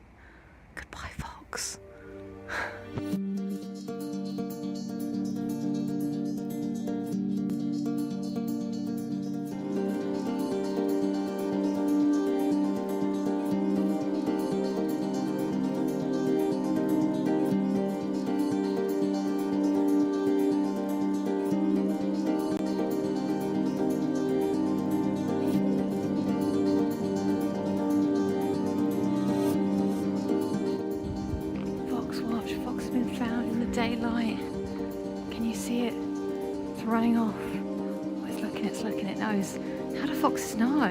Goodbye, fox. Daylight. Can you see it? It's running off. Oh, it's looking, it knows. How do foxes know?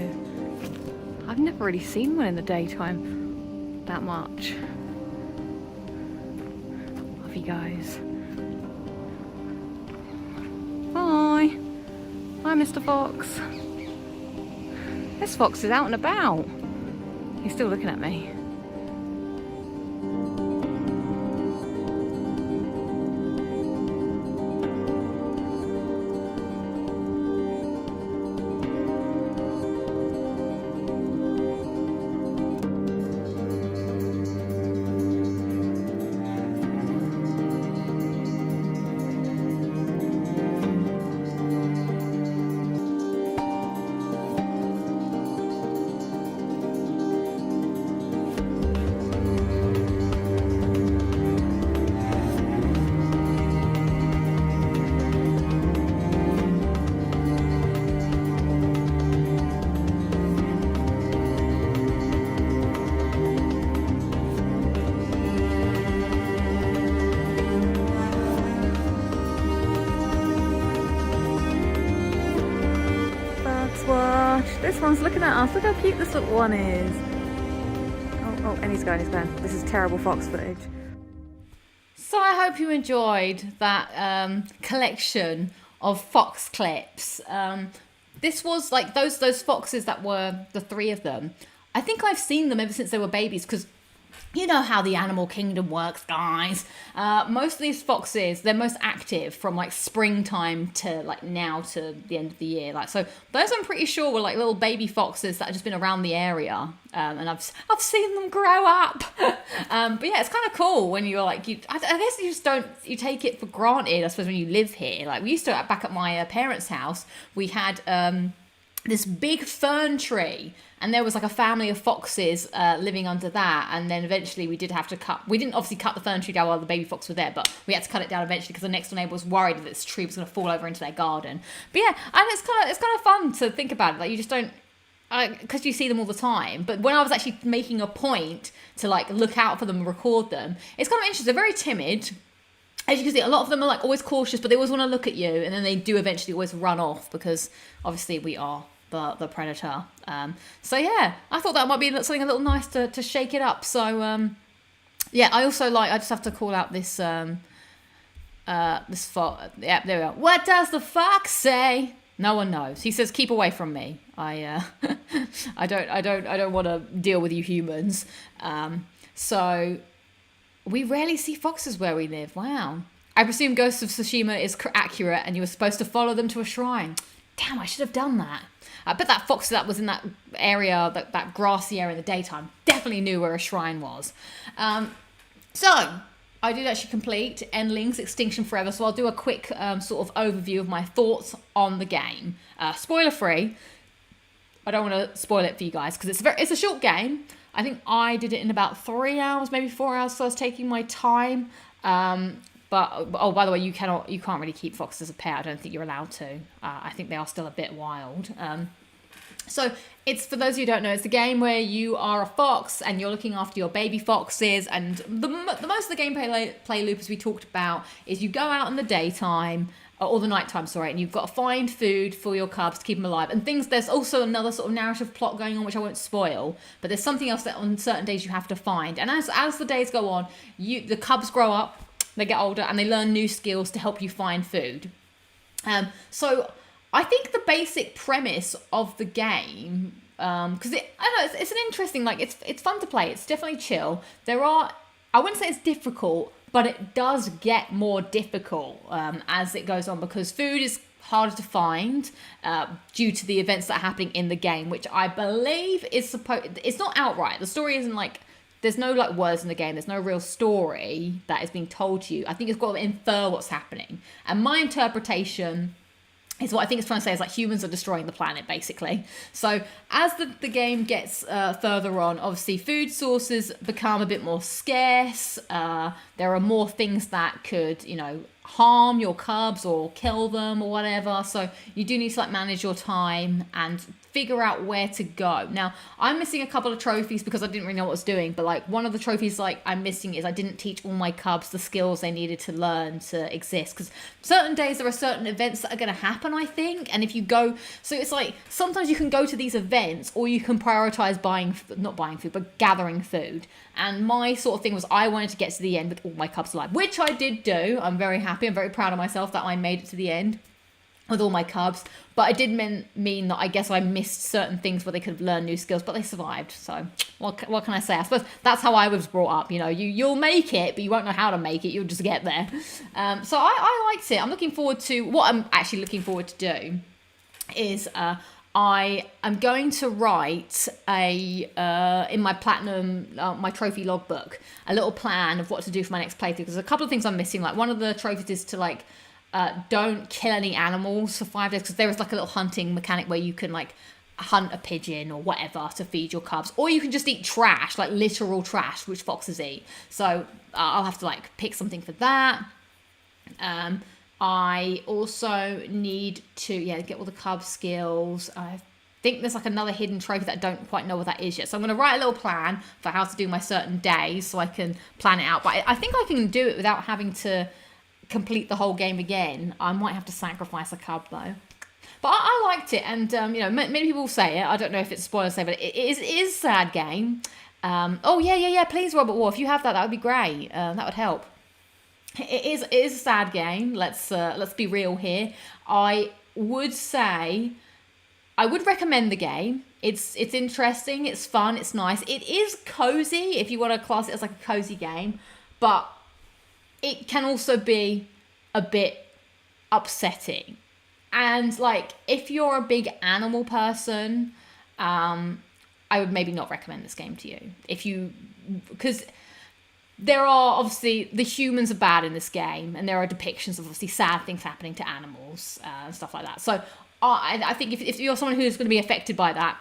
I've never really seen one in the daytime that much. Off he goes. Bye. Bye, Mr. Fox. This fox is out and about. He's still looking at me. This one's looking at us. Look how cute this little one is. Oh, and he's going. This is terrible fox footage. So I hope you enjoyed that collection of fox clips. This was like those foxes that were the three of them. I think I've seen them ever since they were babies, because you know how the animal kingdom works, guys. Most of these foxes, they're most active from like springtime to like now to the end of the year. Like, so those I'm pretty sure were like little baby foxes that have just been around the area. And I've seen them grow up. But yeah, it's kind of cool when you're like, I guess you take it for granted, I suppose, when you live here. Like we used to, back at my parents' house, we had this big fern tree, and there was like a family of foxes living under that. And then eventually we didn't obviously cut the fern tree down while the baby fox were there, but we had to cut it down eventually because the next door neighbour was worried that this tree was going to fall over into their garden. But yeah, and it's kind of fun to think about it. Like you just don't, because you see them all the time. But when I was actually making a point to like look out for them and record them, it's kind of interesting. They're very timid. as you can see, a lot of them are like always cautious, but they always want to look at you, and then they do eventually always run off because obviously we are the predator. So yeah, I thought that might be something a little nice to shake it up. So yeah, I also like, I just have to call out this this fox. Yeah, there we go. What does the fox say? No one knows. He says, "Keep away from me. I I don't want to deal with you humans." So we rarely see foxes where we live. Wow. I presume Ghost of Tsushima is accurate, and you were supposed to follow them to a shrine. Damn, I should have done that. I bet that fox that was in that area, that grassy area in the daytime, definitely knew where a shrine was. So I did actually complete Endlings Extinction Forever, so I'll do a quick sort of overview of my thoughts on the game. Spoiler free. I don't want to spoil it for you guys because it's a short game. I think I did it in about 3 hours, maybe 4 hours, so I was taking my time. But oh, by the way, you can't really keep foxes as a pet. I don't think you're allowed to. I think they are still a bit wild. So it's, for those of you who don't know, it's a game where you are a fox and you're looking after your baby foxes. And the most of the gameplay loop, as we talked about, is you go out in the daytime, or the nighttime, sorry, and you've got to find food for your cubs to keep them alive. And there's also another sort of narrative plot going on, which I won't spoil, but there's something else that on certain days you have to find. And as the days go on, the cubs grow up, they get older, and they learn new skills to help you find food. So I think the basic premise of the game, because I don't know, it's an interesting, like, it's fun to play. It's definitely chill. I wouldn't say it's difficult, but it does get more difficult as it goes on, because food is harder to find due to the events that are happening in the game, which I believe is it's not outright. The story isn't like, there's no like words in the game. There's no real story that is being told to you. I think it's got to infer what's happening. And my interpretation is what I think it's trying to say is like humans are destroying the planet, basically. So as the game gets further on, obviously food sources become a bit more scarce. There are more things that could, harm your cubs or kill them or whatever. So you do need to like manage your time and figure out where to go. Now, I'm missing a couple of trophies because I didn't really know what I was doing, but like one of the trophies like I'm missing is I didn't teach all my cubs the skills they needed to learn to exist, because certain days there are certain events that are going to happen, I think, and if you go, so it's like sometimes you can go to these events or you can prioritize not buying food, but gathering food. And my sort of thing was I wanted to get to the end with all my cubs alive, which I did do. I'm very happy. I'm very proud of myself that I made it to the end with all my cubs, but it did mean that I guess I missed certain things where they could have learned new skills, but they survived. So what can I say? I suppose that's how I was brought up. You'll make it, but you won't know how to make it. You'll just get there. So I liked it. I'm looking forward to, what I'm actually looking forward to do is I am going to write in my platinum, my trophy logbook, a little plan of what to do for my next playthrough. Because there's a couple of things I'm missing. Like one of the trophies is to like, don't kill any animals for 5 days, because there is like a little hunting mechanic where you can like hunt a pigeon or whatever to feed your cubs, or you can just eat trash, like literal trash, which foxes eat. So I'll have to like pick something for that. I also need to get all the cub skills. I think there's like another hidden trophy that I don't quite know what that is yet. So I'm going to write a little plan for how to do my certain days so I can plan it out. But I think I can do it without having to complete the whole game again. I might have to sacrifice a cub though. But I liked it, and many people say it. I don't know if it's a spoiler to say, but it is a sad game. Please, Robert War, if you have that would be great. That would help. It is a sad game. Let's be real here. I would say I would recommend the game. It's interesting, it's fun, it's nice. It is cozy if you want to class it as like a cozy game, but it can also be a bit upsetting. And like if you're a big animal person, I would maybe not recommend this game to you. Because there are obviously, the humans are bad in this game, and there are depictions of obviously sad things happening to animals and stuff like that. So I think if you're someone who's going to be affected by that,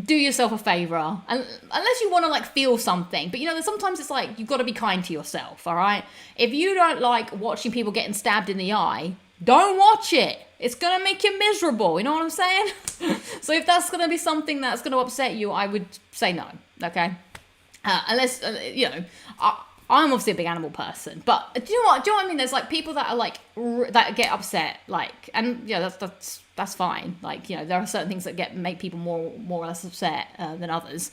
do yourself a favor, unless you want to like feel something. But sometimes it's like you've got to be kind to yourself, all right? If you don't like watching people getting stabbed in the eye, don't watch it. It's going to make you miserable, you know what I'm saying? So if that's going to be something that's going to upset you, I would say no, okay? Unless, I'm obviously a big animal person, but do you know what I mean? There's like people that are like that get upset, like, and yeah, that's fine. Like, you know, there are certain things that make people more or less upset than others.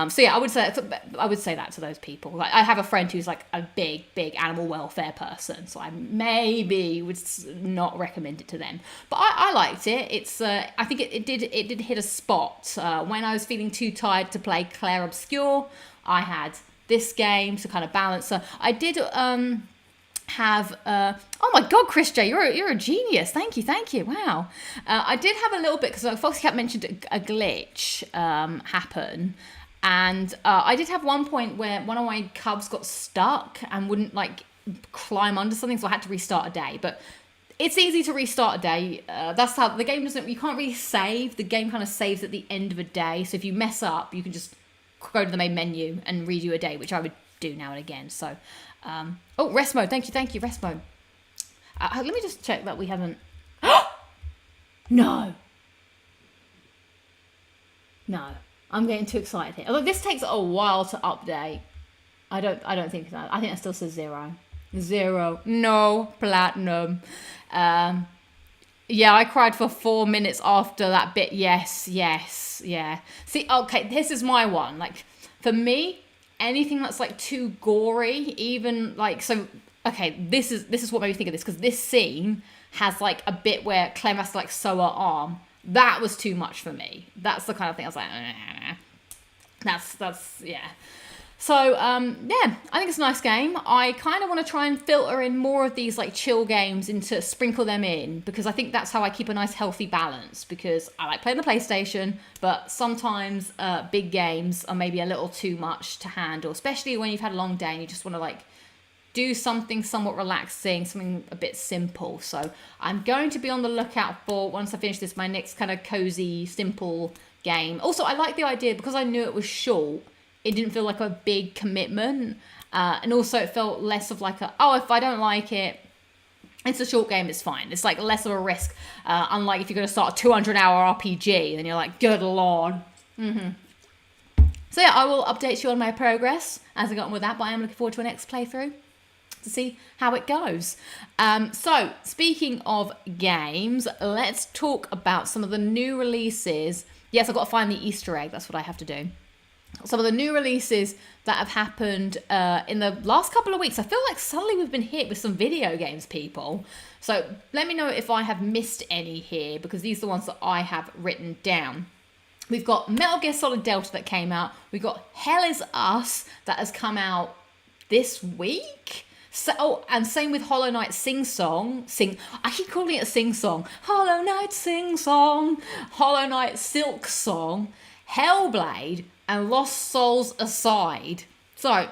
So yeah, I would say that to those people. Like, I have a friend who's like a big animal welfare person, so I maybe would not recommend it to them. But I liked it. It's I think it did hit a spot when I was feeling too tired to play Clair Obscure. I had this game to kind of balance. So I did have oh my god, Chris J, you're a genius. Thank you. Wow. I did have a little bit, because Foxy Cat mentioned a glitch happen, and I did have one point where one of my cubs got stuck and wouldn't like climb under something, so I had to restart a day. But it's easy to restart a day. That's how the game doesn't. You can't really save. The game kind of saves at the end of a day. So if you mess up, you can just go to the main menu and redo a day, which I would do now and again. So, oh, rest mode. Thank you, rest mode. Let me just check that we haven't. No, I'm getting too excited here. Although this takes a while to update. I don't think that. I think that still says 0. No platinum. Yeah, I cried for 4 minutes after that bit. Yes, yeah. See, okay, this is my one. Like, for me, anything that's like too gory, even like, so, okay, this is what made me think of this, because this scene has like a bit where Clem has to like sew her arm. That was too much for me. That's the kind of thing I was like, that's yeah. So, yeah, I think it's a nice game. I kind of want to try and filter in more of these like chill games into sprinkle them in, because I think that's how I keep a nice healthy balance, because I like playing the PlayStation, but sometimes big games are maybe a little too much to handle, especially when you've had a long day and you just want to like do something somewhat relaxing, something a bit simple. So I'm going to be on the lookout for, once I finish this, my next kind of cozy, simple game. Also, I like the idea, because I knew it was short, it didn't feel like a big commitment. And also it felt less of like if I don't like it, it's a short game, it's fine. It's like less of a risk. Unlike if you're going to start a 200-hour RPG, then you're like, good lord. So yeah, I will update you on my progress as I got on with that, but I am looking forward to a next playthrough to see how it goes. So speaking of games, let's talk about some of the new releases. Yes, I've got to find the Easter egg. That's what I have to do. Some of the new releases that have happened in the last couple of weeks. I feel like suddenly we've been hit with some video games, people. So let me know if I have missed any here, because these are the ones that I have written down. We've got Metal Gear Solid Delta that came out. We've got Hell Is Us that has come out this week. So, and same with Hollow Knight Sing Song. I keep calling it a sing song. Hollow Knight Sing Song. Hollow Knight Silk Song. Hellblade and Lost Souls Aside. So,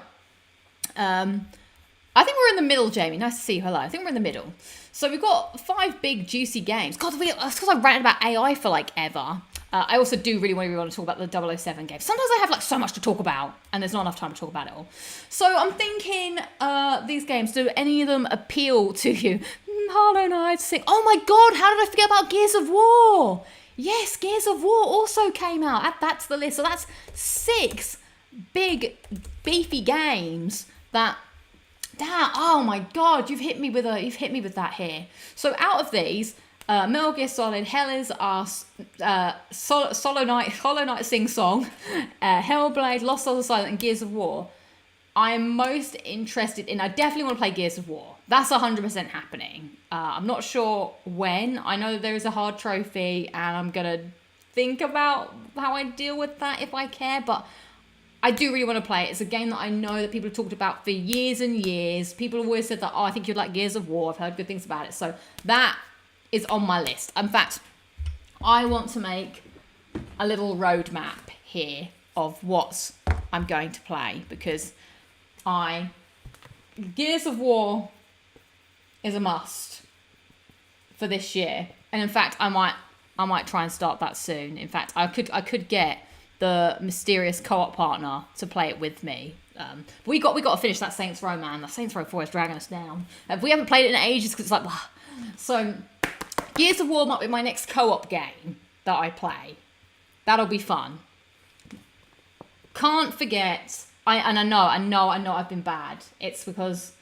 I think we're in the middle, Jamie. Nice to see you. Hello. I think we're in the middle. So we've got 5 big juicy games. God, that's because I ranted about AI for like ever. I also do really want to talk about the 007 game. Sometimes I have like so much to talk about, and there's not enough time to talk about it all. So I'm thinking, these games, do any of them appeal to you? Hollow Knight Sing. Oh my God, how did I forget about Gears of War? Yes, Gears of War also came out. Add that to the list. So that's 6 big, beefy games that. Oh my God, you've hit me with that here. So out of these, Metal Gear Solid, Hell Is Us, Hollow Knight Sing Song, Hellblade, Lost Souls Aside, and Gears of War, I'm most interested in. I definitely want to play Gears of War. That's 100% happening. I'm not sure when. I know that there is a hard trophy, and I'm going to think about how I deal with that if I care, but I do really want to play it. It's a game that I know that people have talked about for years and years. People have always said that, I think you'd like Gears of War. I've heard good things about it. So that is on my list. In fact, I want to make a little roadmap here of what I'm going to play, because Gears of War is a must for this year. And in fact, I might try and start that soon. In fact, I could get the mysterious co-op partner to play it with me. We got to finish that Saints Row, man. That Saints Row 4 is dragging us down. We haven't played it in ages because it's like, so Gears of War might be my next co-op game that I play. That'll be fun. Can't forget I know I've been bad. It's because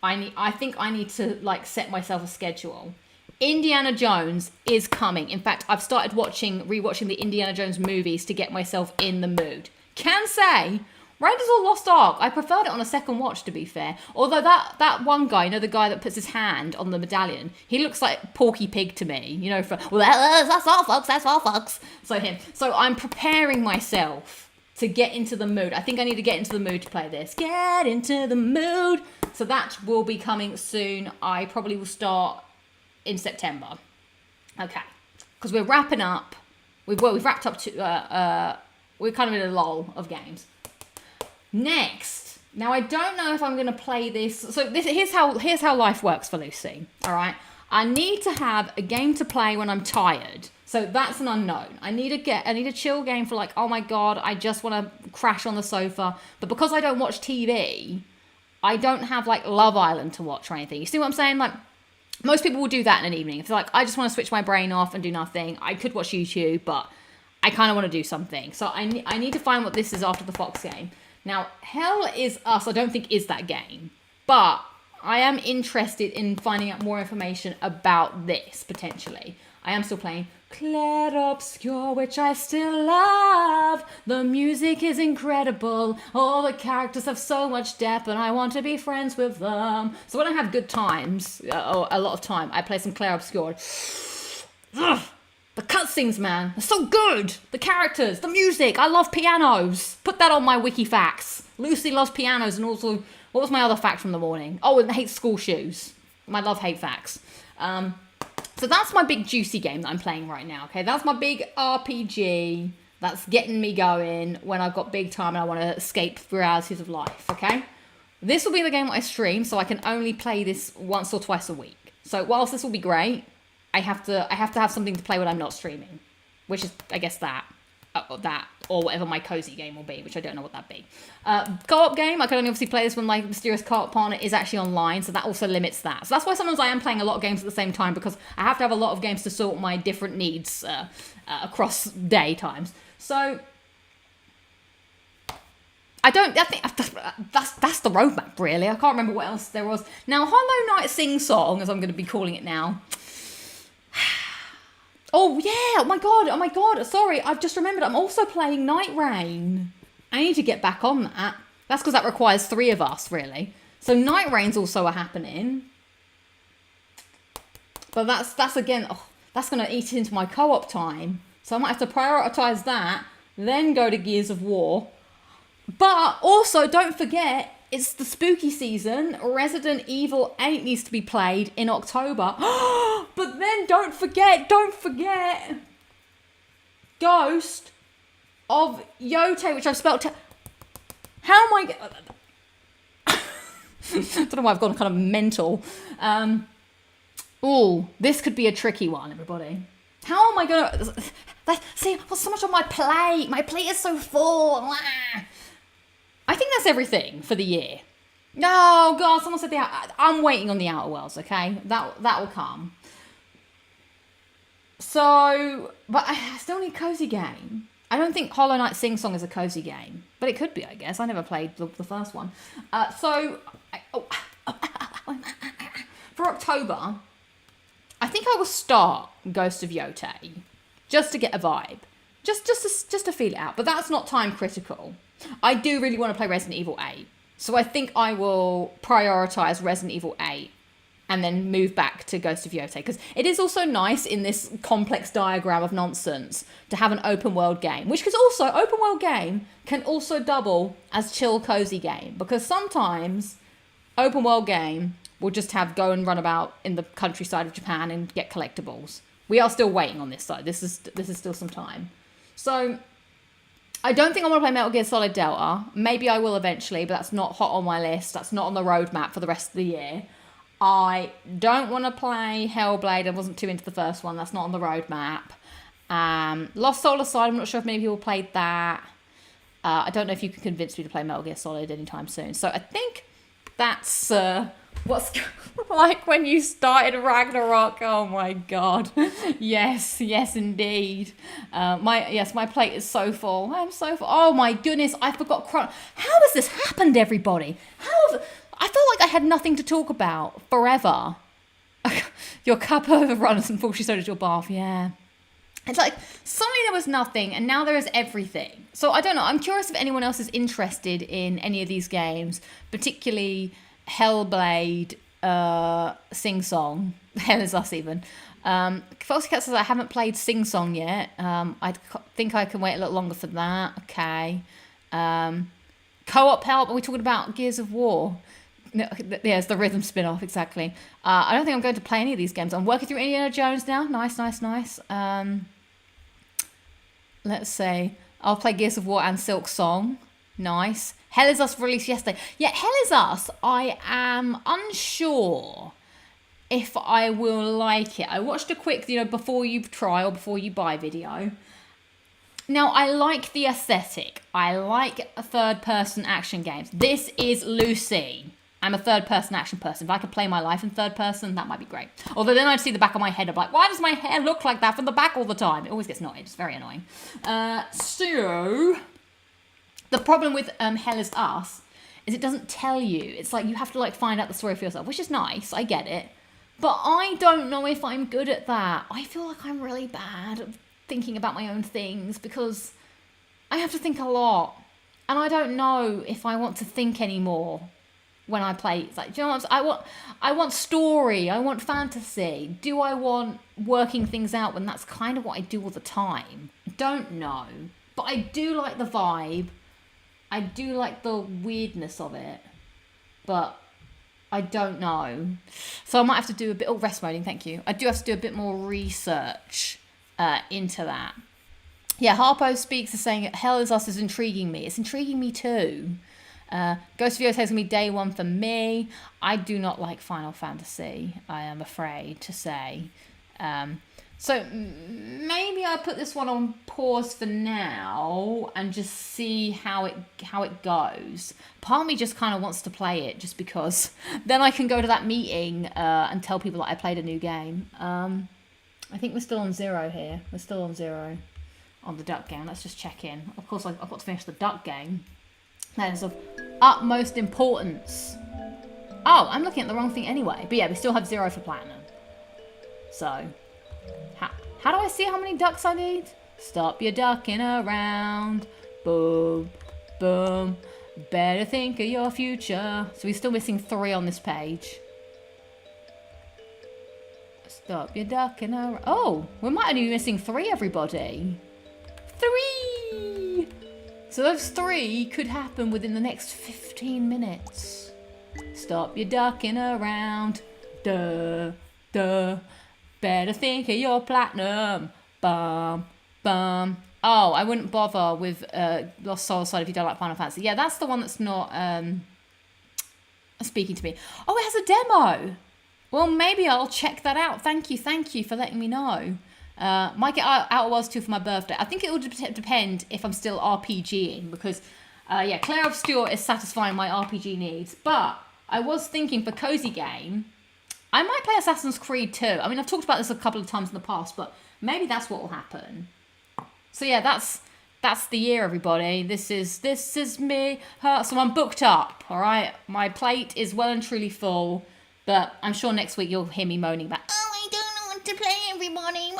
I think I need to like set myself a schedule. Indiana Jones is coming. In fact, I've started rewatching the Indiana Jones movies to get myself in the mood. Can say Raiders of the Lost Ark, I preferred it on a second watch, to be fair. Although that one guy, the guy that puts his hand on the medallion, he looks like Porky Pig to me. That's all, folks. So him. So I'm preparing myself to get into the mood. I think I need to get into the mood to play this. Get into the mood. So that will be coming soon. I probably will start in September. Okay. Because we're wrapping up. We've wrapped up to... we're kind of in a lull of games. Next, now I don't know if I'm going to play this. So here's how life works for Lucy. All right, I need to have a game to play when I'm tired. So that's an unknown. I need a chill game for like, oh my god, I just want to crash on the sofa. But because I don't watch TV, I don't have like Love Island to watch or anything. You see what I'm saying? Like most people will do that in an evening. If they're like, I just want to switch my brain off and do nothing. I could watch YouTube, but I kind of want to do something. So I need to find what this is after the Fox game. Now, Hell Is Us, I don't think is that game, but I am interested in finding out more information about this, potentially. I am still playing Clair Obscur, which I still love. The music is incredible. All the characters have so much depth, and I want to be friends with them. So when I have good times, or a lot of time, I play some Clair Obscur. Ugh. The cutscenes, man, they're so good. The characters, the music, I love pianos. Put that on my wiki facts. Lucy loves pianos, and also, what was my other fact from the morning? Oh, and hates school shoes. My love-hate facts. So that's my big juicy game that I'm playing right now, okay? That's my big RPG that's getting me going when I've got big time and I want to escape the realities of life, okay? This will be the game that I stream, so I can only play this once or twice a week. So whilst this will be great, I have to have something to play when I'm not streaming, which is, I guess, that or whatever my cozy game will be, which I don't know what that'd be. Co-op game, I can only obviously play this when my mysterious co-op partner is actually online, so that also limits that. So that's why sometimes I am playing a lot of games at the same time, because I have to have a lot of games to sort my different needs across day times. So I think that's the roadmap, really. I can't remember what else there was. Now, Hollow Knight Sing Song, as I'm going to be calling it now. Oh, yeah. Oh, my God. Sorry, I've just remembered. I'm also playing Night Rain. I need to get back on that. That's because that requires 3 of us, really. So Night Rain's also happening. But that's again, that's going to eat into my co-op time. So I might have to prioritise that, then go to Gears of War. But also, don't forget, it's the spooky season. Resident Evil 8 needs to be played in October. But then don't forget Ghost of Yote, which I've spelled... How am I... I don't know why I've gone kind of mental. This could be a tricky one, everybody. How am I going to... See, I've got so much on my plate. My plate is so full. I think that's everything for the year. Oh, God, someone said I'm waiting on the Outer Worlds, okay? That will come. So, but I still need a cozy game. I don't think Hollow Knight Sing Song is a cozy game. But it could be, I guess. I never played the first one. For October, I think I will start Ghost of Yote. Just to get a vibe. Just to feel it out. But that's not time critical. I do really want to play Resident Evil 8. So I think I will prioritise Resident Evil 8 and then move back to Ghost of Yote. Because it is also nice in this complex diagram of nonsense to have an open world game. Which open world game can also double as chill cozy game. Because sometimes open world game will just have go and run about in the countryside of Japan and get collectibles. We are still waiting on this side. This is still some time. So I don't think I want to play Metal Gear Solid Delta. Maybe I will eventually, but that's not hot on my list. That's not on the roadmap for the rest of the year. I don't want to play Hellblade. I wasn't too into the first one. That's not on the roadmap. Lost Soul Aside, I'm not sure if many people played that. I don't know if you can convince me to play Metal Gear Solid anytime soon. So I think that's What's like when you started Ragnarok? Oh my god. Yes, indeed. My plate is so full. I'm so full. Oh my goodness, I forgot. How has this happened, everybody? I felt like I had nothing to talk about forever. Your cup overruns, unfortunately, so did your bath. Yeah. It's like suddenly there was nothing and now there is everything. So I don't know. I'm curious if anyone else is interested in any of these games, particularly Hellblade, Sing Song, Hell Is Us even. Foxy Cat says I haven't played Sing Song yet. I think I can wait a little longer for that. Okay. Co-op help. Are we talking about Gears of War? No, yes, the rhythm spin-off, exactly. I don't think I'm going to play any of these games. I'm working through Indiana Jones now. Nice. Let's see. I'll play Gears of War and Silk Song. Nice. Hell Is Us released yesterday. Yeah, Hell Is Us, I am unsure if I will like it. I watched a quick, before you try or before you buy video. Now, I like the aesthetic. I like third-person action games. This is Lucy. I'm a third-person action person. If I could play my life in third person, that might be great. Although then I'd see the back of my head. I'm like, why does my hair look like that from the back all the time? It always gets knotted. It's very annoying. So, the problem with Hell Is Us is it doesn't tell you. It's like you have to find out the story for yourself, which is nice. I get it. But I don't know if I'm good at that. I feel like I'm really bad at thinking about my own things because I have to think a lot. And I don't know if I want to think anymore. When I play, it's like, do you know what I want story, I want fantasy. Do I want working things out when that's kind of what I do all the time? I don't know. But I do like the vibe. I do like the weirdness of it. But I don't know. So I might have to do a bit of rest moding, thank you. I do have to do a bit more research into that. Yeah, Harpo Speaks is saying Hell Is Us is intriguing me. It's intriguing me too. Ghost of Yos is going to be day one for me. I do not like Final Fantasy, I am afraid to say. So maybe I put this one on pause for now and just see how it goes. Part of me just kind of wants to play it just because then I can go to that meeting and tell people that I played a new game. I think we're still on 0 here. We're still on 0 on the duck game. Let's just check in. Of course, I've got to finish the duck game. That is of utmost importance. Oh, I'm looking at the wrong thing anyway. But yeah, we still have 0 for platinum. So, how do I see how many ducks I need? Stop your ducking around. Boom, boom. Better think of your future. So we're still missing 3 on this page. Stop your ducking around. Oh, we might only be missing 3, everybody. 3! So those 3 could happen within the next 15 minutes. Stop your ducking around. Duh, duh. Better think of your platinum. Bum, bum. Oh, I wouldn't bother with Lost Soul Side if you don't like Final Fantasy. Yeah, that's the one that's not speaking to me. Oh, it has a demo. Well, maybe I'll check that out. Thank you for letting me know. Might get Outer Worlds 2 for my birthday. I think it will depend if I'm still RPGing because, Claire Obscure is satisfying my RPG needs. But I was thinking for Cozy Game, I might play Assassin's Creed 2. I mean, I've talked about this a couple of times in the past, but maybe that's what will happen. So yeah, that's the year, everybody. This is me. So I'm booked up, all right? My plate is well and truly full, but I'm sure next week you'll hear me moaning about, oh, I don't know what to play, everybody.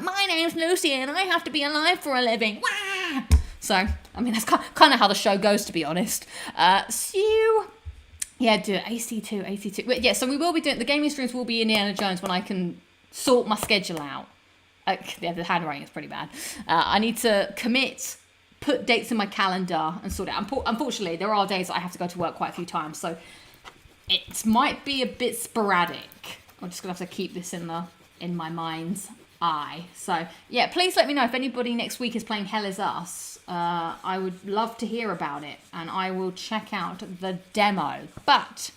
My name's Lucy and I have to be alive for a living. So, I mean, that's kind of how the show goes, to be honest. Yeah, do it. AC2. But yeah, so we will be doing, the gaming streams will be Indiana Jones when I can sort my schedule out. Yeah, the handwriting is pretty bad. I need to commit, put dates in my calendar and sort it out. Unfortunately, there are days that I have to go to work quite a few times, so it might be a bit sporadic. I'm just going to have to keep this in my mind's eye. So, yeah, please let me know if anybody next week is playing Hell Is Us. I would love to hear about it, and I will check out the demo. But,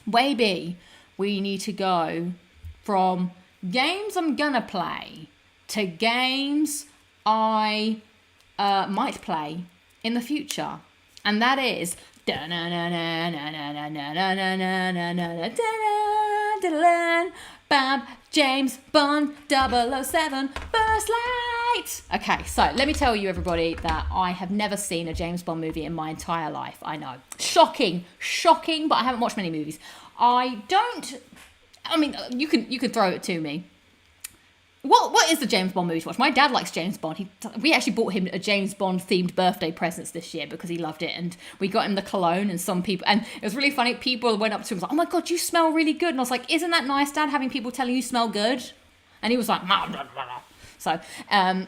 maybe we need to go from games I'm gonna play to games I might play in the future. And that is bam, James Bond 007 First Light. Okay, so let me tell you, everybody, that I have never seen a James Bond movie in my entire life. I know. Shocking, but I haven't watched many movies. I mean, you can throw it to me. What is the James Bond movie to watch? My dad likes James Bond. We actually bought him a James Bond themed birthday presents this year because he loved it, and we got him the cologne. And it was really funny. People went up to him and was like, "Oh my god, you smell really good!" And I was like, "Isn't that nice, Dad, having people telling you smell good?" And he was like, "Blah, blah, blah, blah." So,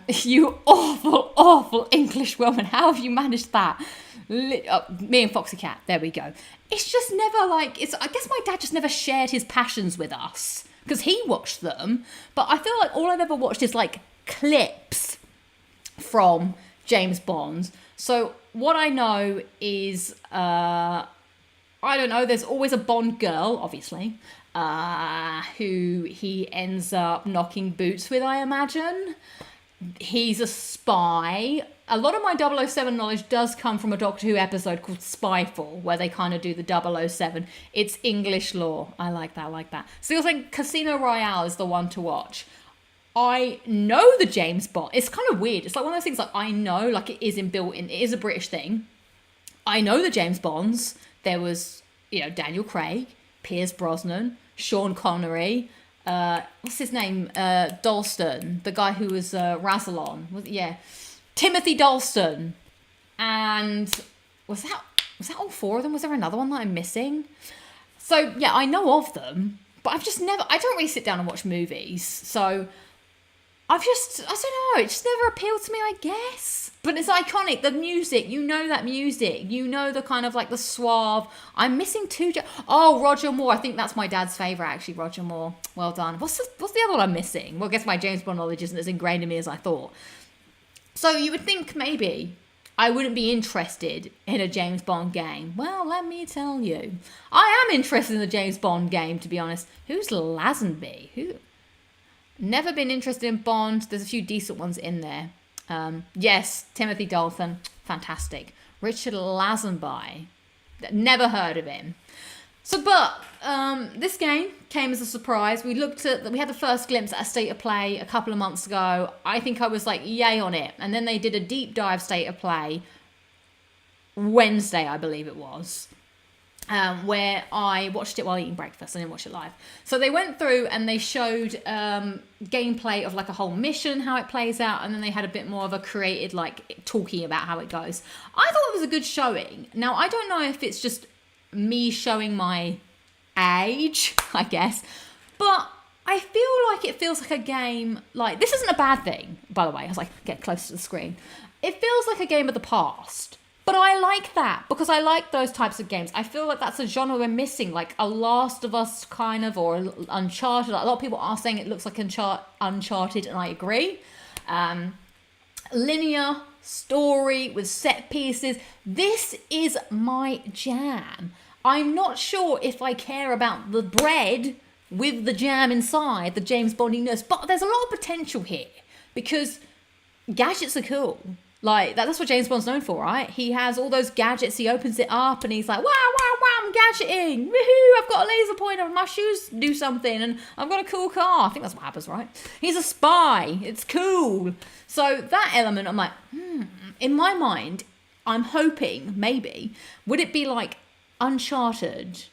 you awful English woman, how have you managed that? Me and Foxy Cat, there we go. It's just never like I guess my dad just never shared his passions with us. Because he watched them, but I feel like all I've ever watched is like clips from James Bond. So what I know is, I don't know, there's always a Bond girl, obviously, who he ends up knocking boots with, I imagine. He's a spy. A lot of my 007 knowledge does come from a Doctor Who episode called Spyfall, where they kind of do the 007. It's English lore. I like that. So you're saying Casino Royale is the one to watch. I know the James Bond. It's kind of weird. It's like one of those things like I know, like it is inbuilt in. It is a British thing. I know the James Bonds. There was, Daniel Craig, Pierce Brosnan, Sean Connery. What's his name? Dalston, the guy who was Razalon. Timothy Dalston. And was that all four of them? Was there another one that I'm missing? So yeah, I know of them, but I don't really sit down and watch movies. So I don't know, it just never appealed to me, I guess. But it's iconic, the music, that music, the kind of like the suave. I'm missing Roger Moore. I think that's my dad's favourite, actually, Roger Moore. Well done. What's the other one I'm missing? Well, I guess my James Bond knowledge isn't as ingrained in me as I thought. So you would think maybe I wouldn't be interested in a James Bond game. Well, let me tell you. I am interested in the James Bond game, to be honest. Who's Lazenby? Never been interested in Bond. There's a few decent ones in there. Yes, Timothy Dalton, fantastic. Richard Lazenby, never heard of him. So, but this game came as a surprise. We had the first glimpse at a state of play a couple of months ago. I think I was like, yay on it. And then they did a deep dive state of play Wednesday, I believe it was. Where I watched it while eating breakfast. I didn't watch it live. So they went through and they showed gameplay of like a whole mission, how it plays out, and then they had a bit more of a created like talking about how it goes. I thought it was a good showing. Now, I don't know if it's just me showing my age, I guess, but I feel like it feels like a game, like, this isn't a bad thing, by the way, as I get closer to the screen. It feels like a game of the past. But I like that, because I like those types of games. I feel like that's a genre we're missing, like a Last of Us kind of, or Uncharted. A lot of people are saying it looks like Uncharted, and I agree. Linear story with set pieces. This is my jam. I'm not sure if I care about the bread with the jam inside, the James Bondiness, but there's a lot of potential here, because gadgets are cool. Like, that's what James Bond's known for, right? He has all those gadgets. He opens it up and he's like, wow, I'm gadgeting. Woohoo, I've got a laser pointer. My shoes do something and I've got a cool car. I think that's what happens, right? He's a spy. It's cool. So that element, I'm like, in my mind, I'm hoping, maybe, would it be like Uncharted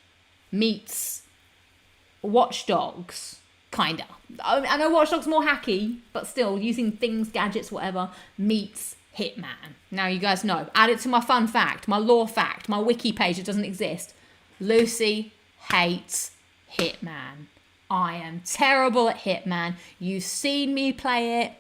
meets Watch Dogs? Kinda. I know Watch Dogs more hacky, but still, using things, gadgets, whatever, meets Hitman. Now you guys know, add it to my fun fact, my lore fact, my wiki page that doesn't exist. Lucy hates Hitman. I am terrible at Hitman. You've seen me play it.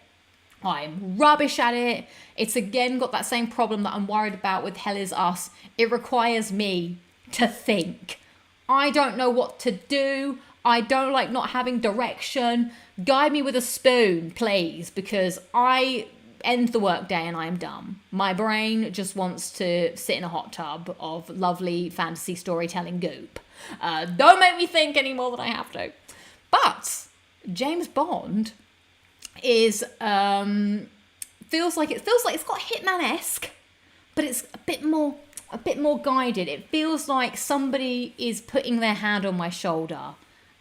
I'm rubbish at it. It's again got that same problem that I'm worried about with Hell Is Us. It requires me to think. I don't know what to do. I don't like not having direction. Guide me with a spoon, please, because I end the workday and I am dumb. My brain just wants to sit in a hot tub of lovely fantasy storytelling goop. Don't make me think any more than I have to. But James Bond is feels like it's got Hitman-esque, but it's a bit more a bit more guided. It feels like somebody is putting their hand on my shoulder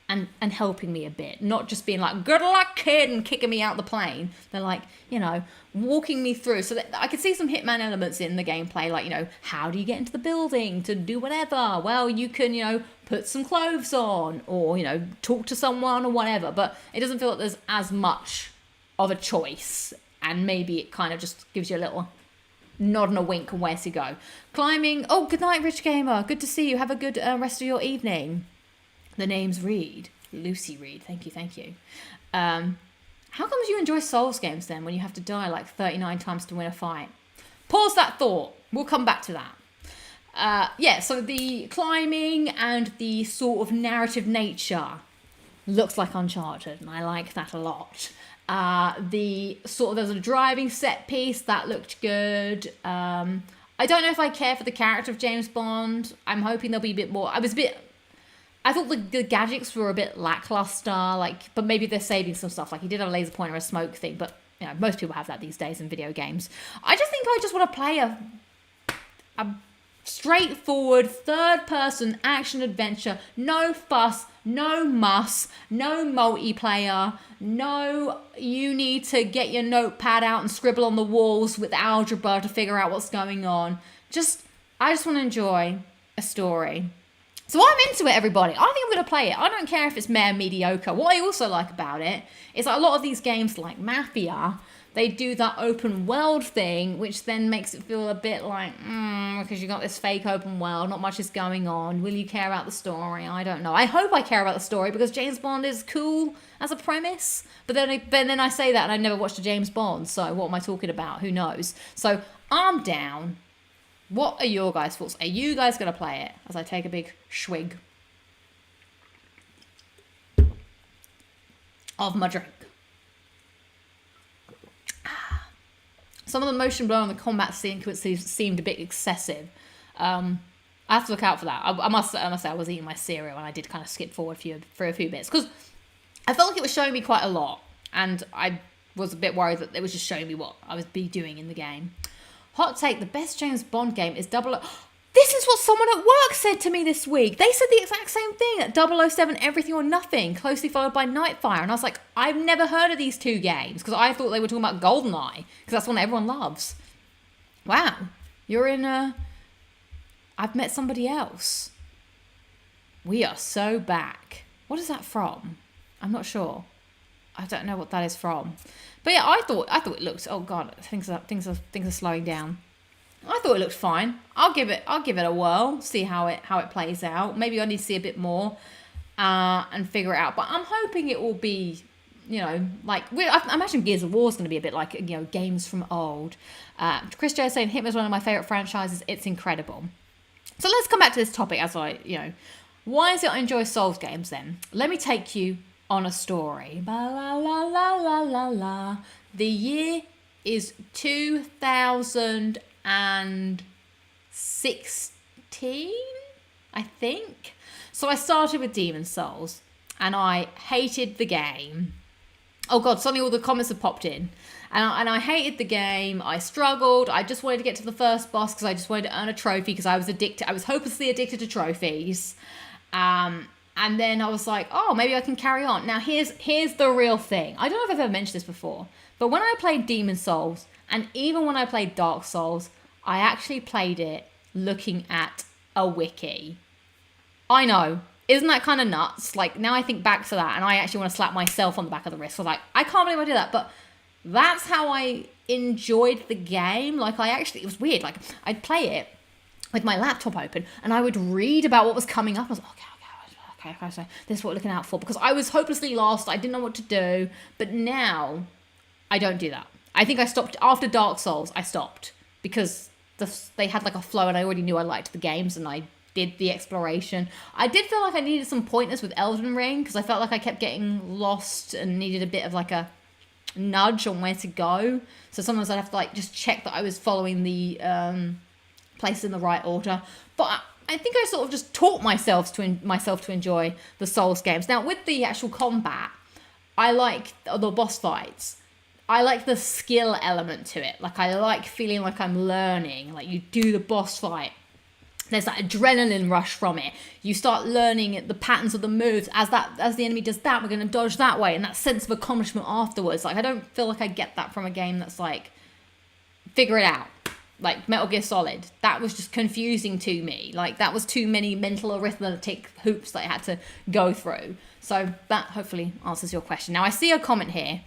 and helping me a bit, not just being like, good luck, kid, and kicking me out the plane. They're like, walking me through. So that I could see some Hitman elements in the gameplay, like, how do you get into the building to do whatever? Well, you can, put some clothes on or, talk to someone or whatever. But it doesn't feel like there's as much of a choice. And maybe it kind of just gives you a little nod and a wink on where to go. Climbing. Oh, good night, Rich Gamer. Good to see you. Have a good rest of your evening. The name's Reed. Lucy Reed. Thank you. How comes you enjoy Souls games then when you have to die like 39 times to win a fight? Pause that thought. We'll come back to that. So the climbing and the sort of narrative nature looks like Uncharted, and I like that a lot. There's a driving set piece that looked good. I don't know if I care for the character of James Bond. I'm hoping there'll be a bit more. I thought the gadgets were a bit lackluster, but maybe they're saving some stuff. Like, he did have a laser pointer, a smoke thing, but most people have that these days in video games. I just think I just want to play a straightforward third-person action adventure. No fuss, no muss, no multiplayer, no you need to get your notepad out and scribble on the walls with algebra to figure out what's going on. I just want to enjoy a story. So I'm into it, everybody. I think I'm going to play it. I don't care if it's mediocre. What I also like about it is that a lot of these games like Mafia, they do that open world thing, which then makes it feel a bit like, because you got this fake open world, not much is going on. Will you care about the story? I don't know. I hope I care about the story because James Bond is cool as a premise. But then I say that and I never watched a James Bond, so what am I talking about? Who knows? So I'm down. What are your guys' thoughts? Are you guys going to play it? As I take a big swig of my drink. Some of the motion blur on the combat sequences seemed a bit excessive. I have to look out for that. I must say I was eating my cereal and I did kind of skip forward for a few bits because I felt like it was showing me quite a lot, and I was a bit worried that it was just showing me what I was doing in the game. Hot take, the best James Bond game is 00... This is what someone at work said to me this week. They said the exact same thing, that 007 Everything or Nothing, closely followed by Nightfire. And I was like, I've never heard of these two games, because I thought they were talking about GoldenEye, because that's one everyone loves. Wow. You're in I've met somebody else. We are so back. What is that from? I'm not sure. I don't know what that is from. But yeah, I thought it looked. Oh god, things are slowing down. I thought it looked fine. I'll give it a whirl. See how it plays out. Maybe I need to see a bit more, and figure it out. But I'm hoping it will be, I imagine Gears of War is going to be a bit like games from old. Chris Joe is saying Hitman is one of my favorite franchises. It's incredible. So let's come back to this topic why is it I enjoy Souls games then? Let me take you on a story. La la la la la la la. The year is 2016, I think. So I started with Demon Souls and I hated the game. Oh god, suddenly all the comments have popped in. And I hated the game. I struggled. I just wanted to get to the first boss because I just wanted to earn a trophy because I was addicted. I was hopelessly addicted to trophies. And then I was like, oh, maybe I can carry on. Now, here's the real thing. I don't know if I've ever mentioned this before, but when I played Demon Souls, and even when I played Dark Souls, I actually played it looking at a wiki. I know. Isn't that kind of nuts? Like, now I think back to that, and I actually want to slap myself on the back of the wrist. So, I can't believe I did that, but that's how I enjoyed the game. It was weird. I'd play it with my laptop open, and I would read about what was coming up. I was like, okay, so this is what we're looking out for. Because I was hopelessly lost. I didn't know what to do. But now, I don't do that. I think I stopped. After Dark Souls, I stopped. Because they had a flow, and I already knew I liked the games, and I did the exploration. I did feel like I needed some pointers with Elden Ring, because I felt like I kept getting lost and needed a bit of a nudge on where to go. So sometimes I'd have to just check that I was following the place in the right order. But I think I sort of just taught myself to enjoy the Souls games. Now, with the actual combat, I like the boss fights. I like the skill element to it. I like feeling like I'm learning. You do the boss fight, There's that adrenaline rush from it. You start learning the patterns of the moves. As the enemy does that, we're going to dodge that way, and that sense of accomplishment afterwards. Like, I don't feel like I get that from a game that's like, figure it out. Like Metal Gear Solid. That was just confusing to me. Like, that was too many mental arithmetic hoops that I had to go through. So that hopefully answers your question. Now, I see a comment here.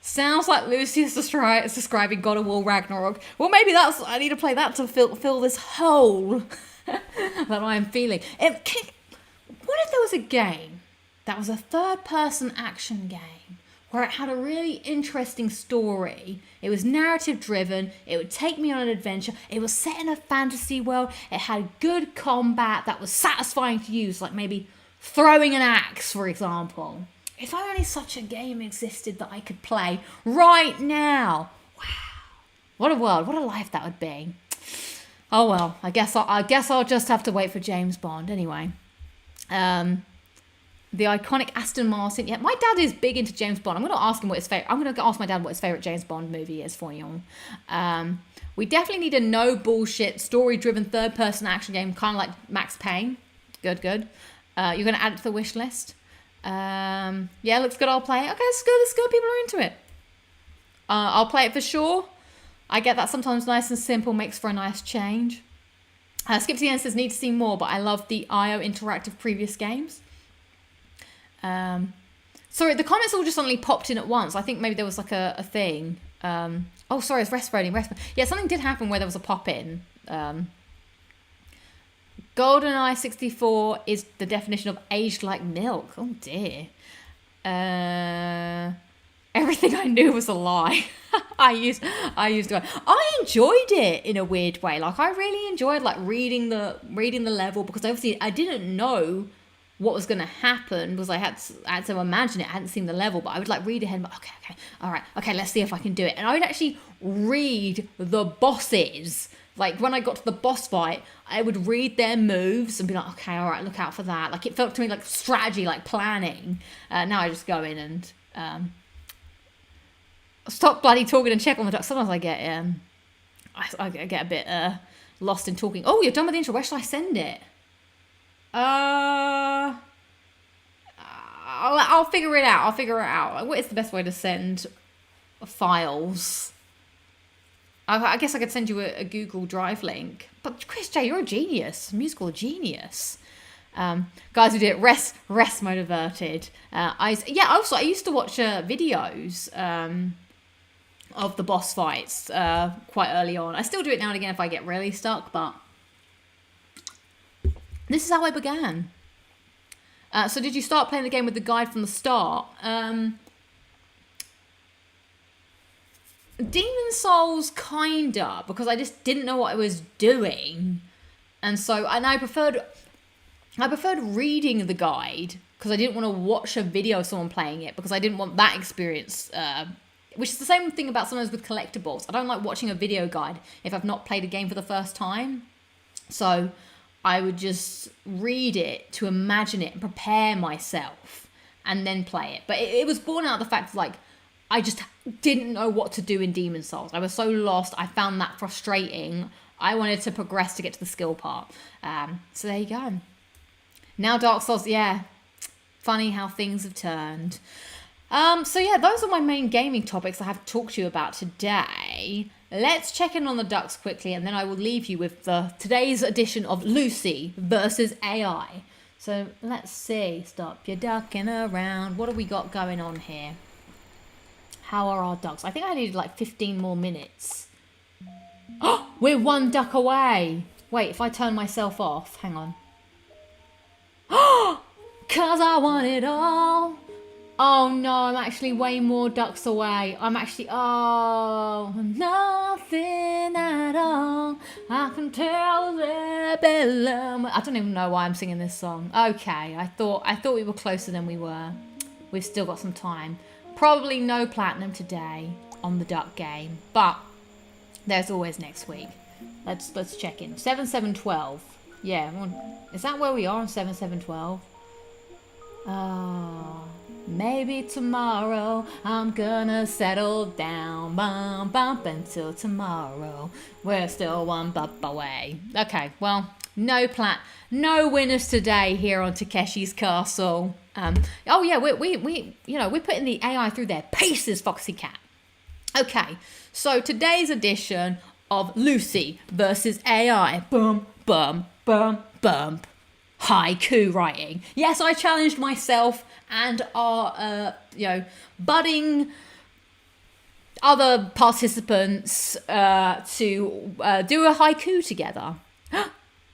Sounds like Lucy is describing God of War Ragnarok. Well, maybe I need to play that to fill this hole that I'm feeling. What if there was a game that was a third-person action game where it had a really interesting story? It was narrative-driven. It would take me on an adventure. It was set in a fantasy world. It had good combat that was satisfying to use, like maybe throwing an axe, for example. If only such a game existed that I could play right now. Wow. What a world. What a life that would be. Oh, well, I guess I'll just have to wait for James Bond. Anyway, the iconic Aston Martin. Yeah, my dad is big into James Bond. I'm going to ask him what his favorite. I'm going to ask my dad what his favorite James Bond movie is for you. We definitely need a no bullshit, story-driven third-person action game, kind of like Max Payne. Good. You're going to add it to the wish list. Yeah, looks good. I'll play it. Okay, it's good. People are into it. I'll play it for sure. I get that sometimes nice and simple makes for a nice change. Skip to the end says, need to see more, but I love the IO interactive previous games. Sorry, the comments all just suddenly popped in at once. I think maybe there was like a thing. Oh, sorry, it's respirating. Yeah, something did happen where there was a pop in. GoldenEye 64 is the definition of aged like milk. Oh dear. Everything I knew was a lie. I used to. I enjoyed it in a weird way. Like, I really enjoyed like reading the level, because obviously I didn't know what was going to happen, because I had to imagine it. I hadn't seen the level, but I would like read ahead and be, okay, all right, okay, let's see if I can do it. And I would actually read the bosses. Like, when I got to the boss fight, I would read their moves and be like, okay, all right, look out for that. Like, it felt to me like strategy, like planning. Now I just go in and stop bloody talking and check on the duck. Sometimes I get I get a bit lost in talking. Oh, you're done with the intro. Where should I send it? I'll figure it out. What is the best way to send files? I guess I could send you a Google Drive link. But Chris J, you're a genius. Musical genius. Guys who do it, rest mode averted. I used to watch videos of the boss fights quite early on. I still do it now and again if I get really stuck, but this is how I began. So did you start playing the game with the guide from the start? Demon Souls, kinda, because I just didn't know what I was doing, and I preferred reading the guide, because I didn't want to watch a video of someone playing it, because I didn't want that experience. Which is the same thing about sometimes with collectibles. I don't like watching a video guide if I've not played a game for the first time. So I would just read it to imagine it and prepare myself, and then play it. But it was born out of the fact of, like, I just didn't know what to do in Demon Souls. I was so lost. I found that frustrating. I wanted to progress to get to the skill part. So there you go. Now Dark Souls, yeah. Funny how things have turned. So yeah, those are my main gaming topics I have to talk to you about today. Let's check in on the ducks quickly, and then I will leave you with today's edition of Lucy versus AI. So let's see. Stop your ducking around. What have we got going on here? How are our ducks? I think I needed like 15 more minutes. Oh, we're one duck away. Wait, if I turn myself off, hang on. Oh, 'cause I want it all. Oh no, I'm actually way more ducks away. Nothing at all. I can tell they're below. I don't even know why I'm singing this song. Okay, I thought we were closer than we were. We've still got some time. Probably no platinum today on the duck game, but there's always next week. Let's check in. 7712. Yeah, is that where we are on 7712? Oh, maybe tomorrow I'm gonna settle down, bump until tomorrow. We're still one bump away. Okay, well, No winners today here on Takeshi's Castle. Oh yeah, we're putting the AI through their paces, Foxy Cat. Okay, so today's edition of Lucy versus AI. Bum, bum, bum, bum. Haiku writing. Yes, I challenged myself and our, budding other participants to do a haiku together.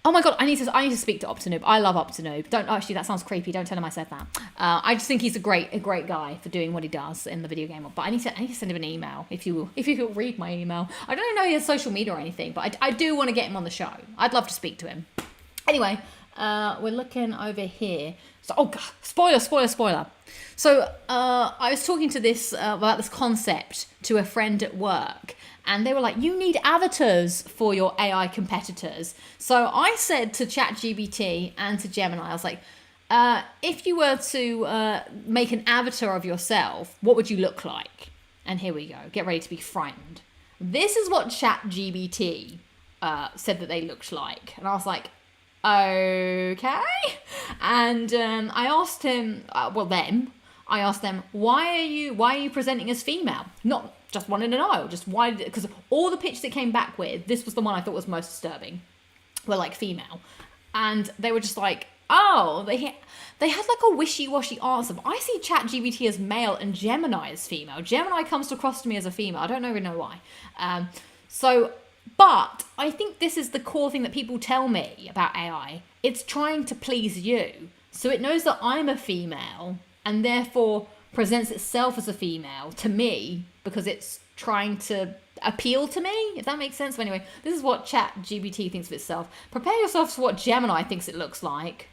Oh my god, I need to speak to Optinoob. I love Optinoob. Don't actually, that sounds creepy. Don't tell him I said that. I just think he's a great guy for doing what he does in the video game. But I need to send him an email if you will read my email. I don't know he has social media or anything, but I do want to get him on the show. I'd love to speak to him. Anyway, we're looking over here. So, oh god, spoiler. So I was talking to about this concept to a friend at work. And they were like, you need avatars for your AI competitors. So I said to ChatGPT and to Gemini, I was like, if you were to make an avatar of yourself, what would you look like? And here we go. Get ready to be frightened. This is what ChatGPT said that they looked like. And I was like, okay. And I asked him, I asked them, why are you presenting as female? Not just wanted to know, just why, because all the pictures it came back with, this was the one I thought was most disturbing, were like female. And they were just like, oh, they had like a wishy-washy answer. But I see ChatGPT as male and Gemini as female. Gemini comes across to me as a female. I don't even know why. But I think this is the core thing that people tell me about AI. It's trying to please you. So it knows that I'm a female and therefore presents itself as a female to me because it's trying to appeal to me, if that makes sense. So anyway, this is what ChatGPT thinks of itself. Prepare yourself for what Gemini thinks it looks like.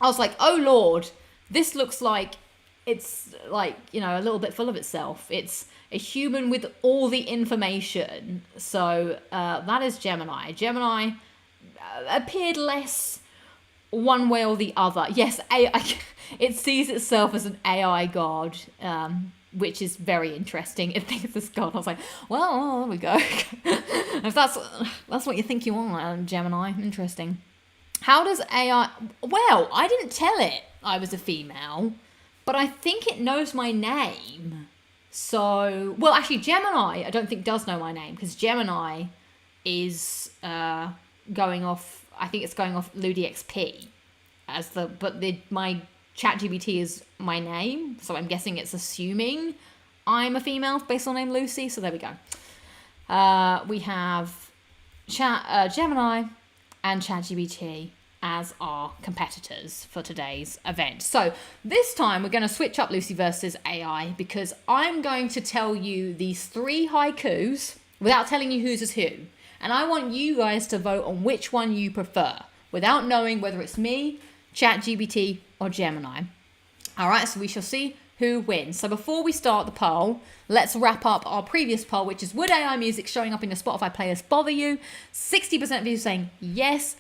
I was like, oh Lord, this looks like it's like, a little bit full of itself. It's a human with all the information. So that is Gemini. Gemini appeared less one way or the other. Yes, it sees itself as an AI god, which is very interesting. It thinks it's god. I was like, well, there we go. If that's what you think you are, Gemini, interesting. How does AI... Well, I didn't tell it I was a female, but I think it knows my name. So, well, actually, Gemini, I don't think does know my name, because Gemini is going off... I think it's going off LudiXP my ChatGPT is my name, so I'm guessing it's assuming I'm a female based on the name Lucy. So there we go. We have Gemini and ChatGPT as our competitors for today's event. So this time we're going to switch up Lucy versus AI because I'm going to tell you these 3 haikus without telling you whose is who. And I want you guys to vote on which one you prefer without knowing whether it's me, ChatGPT, or Gemini. All right, so we shall see who wins. So before we start the poll, let's wrap up our previous poll, which is, would AI music showing up in your Spotify playlist bother you? 60% of you saying yes.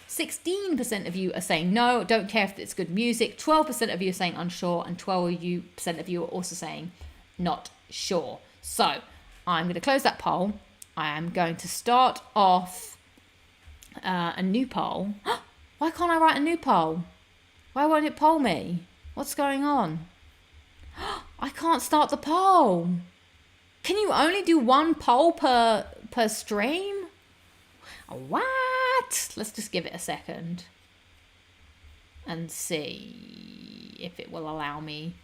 16% of you are saying no, don't care if it's good music. 12% of you are saying unsure, and 12% of you are also saying not sure. So I'm going to close that poll. I am going to start off a new poll. Why can't I write a new poll? Why won't it poll me? What's going on? I can't start the poll. Can you only do 1 poll per stream? What? Let's just give it a second and see if it will allow me.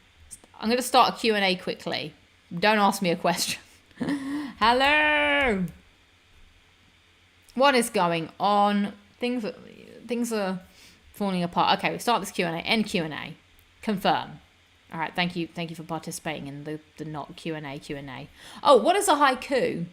I'm going to start a Q&A quickly. Don't ask me a question. Hello. What is going on? Things are falling apart. Okay, we start this Q&A. End Q&A. Confirm. All right, thank you for participating in the not Q&A. Oh, what is a haiku?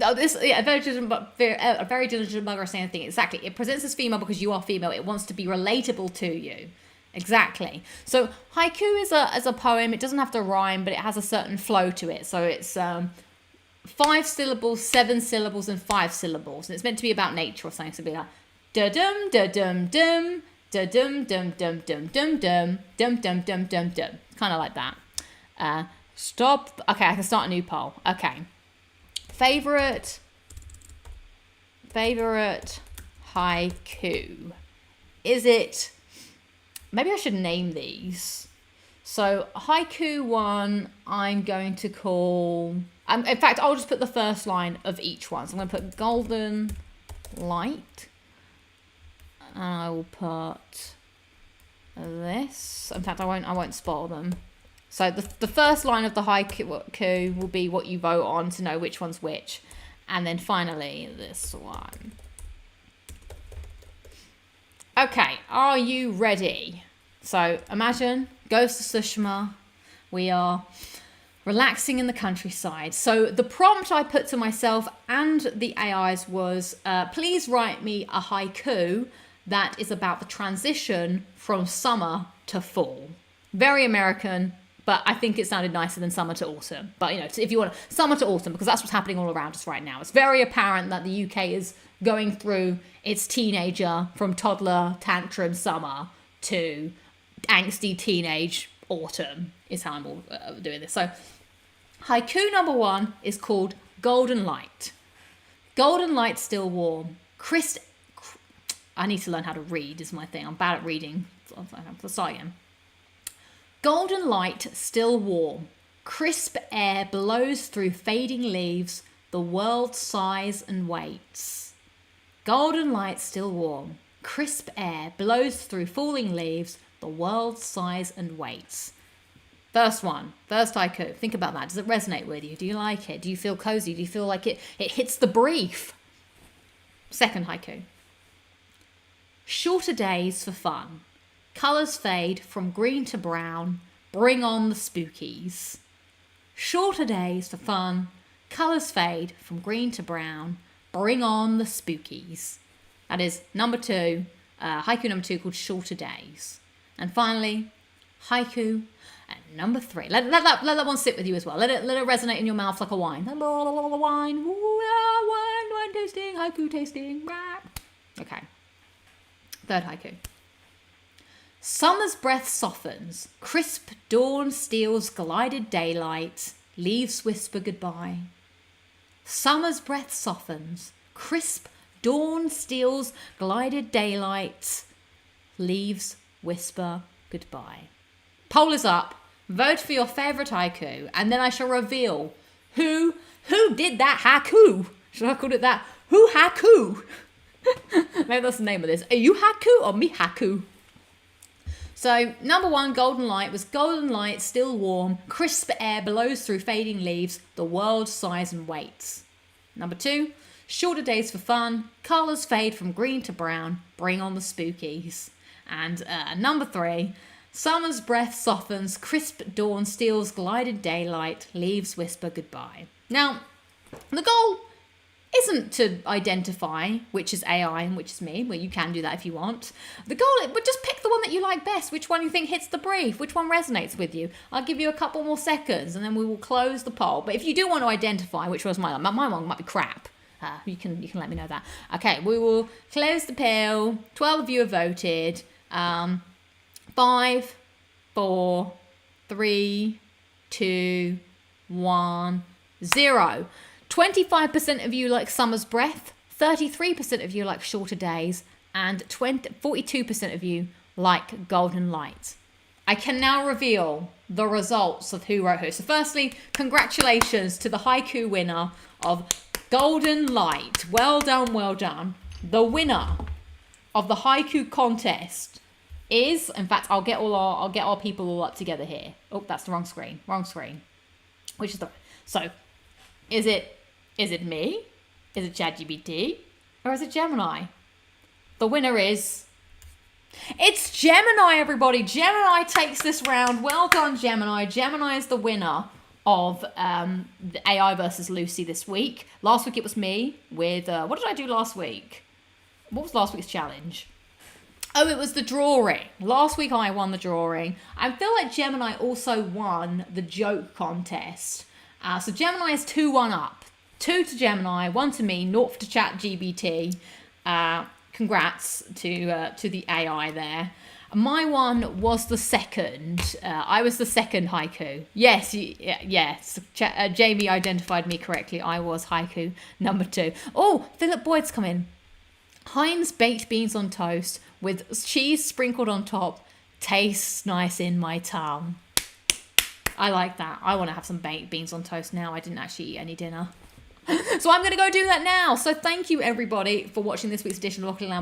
Oh, a very diligent bugger saying thing. Exactly. It presents as female because you are female. It wants to be relatable to you. Exactly. So haiku is a poem. It doesn't have to rhyme, but it has a certain flow to it. So it's 5 syllables, 7 syllables, and 5 syllables. And it's meant to be about nature or something. So it'll be like da-dum, da-dum, dum, da-dum, dum, dum, dum, dum, dum, dum, dum, dum, dum, dum. Kind of like that. Stop. Okay, I can start a new poll. Okay. Favorite haiku? Is it... Maybe I should name these. So haiku 1, I'm going to call... in fact, I'll just put the first line of each one. So I'm going to put golden light. And I will put this. In fact, I won't spoil them. So the first line of the haiku will be what you vote on to know which one's which. And then finally, this one. Okay, are you ready? So imagine, Ghost of Tsushima, we are relaxing in the countryside. So the prompt I put to myself and the AIs was, please write me a haiku that is about the transition from summer to fall. Very American, but I think it sounded nicer than summer to autumn. But, you know, if you want summer to autumn, because that's what's happening all around us right now. It's very apparent that the UK is going through its teenager from toddler tantrum summer to angsty teenage autumn is how I'm all doing this. So haiku number 1 is called Golden Light. Golden light still warm. I need to learn how to read is my thing. I'm bad at reading. Let's start again. Golden light still warm. Crisp air blows through fading leaves. The world sighs and waits. Golden light still warm. Crisp air blows through falling leaves. The world sighs and waits. First haiku. Think about that. Does it resonate with you? Do you like it? Do you feel cozy? Do you feel like it hits the brief? Second haiku. Shorter days for fun. Colours fade from green to brown. Bring on the spookies. Shorter days for fun. Colours fade from green to brown. Bring on the spookies. That is number 2. Haiku number 2 called Shorter Days. And finally, haiku number 3. Let that one sit with you as well. Let it resonate in your mouth like a wine. Wine. Wine tasting. Haiku tasting. Okay. Third haiku. Summer's breath softens. Crisp dawn steals glided daylight. Leaves whisper goodbye. Summer's breath softens. Crisp dawn steals glided daylight. Leaves whisper goodbye. Poll is up. Vote for your favourite haiku, and then I shall reveal who did that haiku. Should I call it that? Who haiku? Maybe that's the name of this. Are you haiku or me haiku? So number 1, Golden Light, was golden light, still warm. Crisp air blows through fading leaves. The world sighs and waits. Number 2, Shorter days for fun. Colours fade from green to brown. Bring on the spookies. And number 3, Summer's breath softens. Crisp dawn steals glided daylight. Leaves whisper goodbye. Now, the goal isn't to identify which is AI and which is me. Well, you can do that if you want. The goal is just pick the one that you like best, which one you think hits the brief, which one resonates with you. I'll give you a couple more seconds and then we will close the poll. But if you do want to identify which was my one might be crap. You can let me know that. Okay, we will close the poll. 12 of you have voted. 5, 4, 3, 2, 1, 0. 25% of you like Summer's Breath, 33% of you like Shorter Days, and 42% of you like Golden Light. I can now reveal the results of who wrote who. So firstly, congratulations to the haiku winner of Golden Light. Well done, well done. The winner of the haiku contest is, in fact, I'll get our people all up together here. Oh, that's the wrong screen. Which is so is it me? Is it ChatGPT? Or is it Gemini? The winner is... It's Gemini, everybody. Gemini takes this round. Well done, Gemini. Gemini is the winner of the AI versus Lucy this week. Last week it was me with... what did I do last week? What was last week's challenge? Oh, it was the drawing. Last week I won the drawing. I feel like Gemini also won the joke contest. So Gemini is 2-1 up. 2 to Gemini, 1 to me, 0 to ChatGPT. Congrats to the AI there. My one was the second. I was the second haiku. Yes. Jamie identified me correctly. I was haiku number 2. Oh, Philip Boyd's come in. Heinz baked beans on toast with cheese sprinkled on top tastes nice in my tongue. I like that. I want to have some baked beans on toast now. I didn't actually eat any dinner. So I'm going to go do that now. So thank you, everybody, for watching this week's edition of Lockin.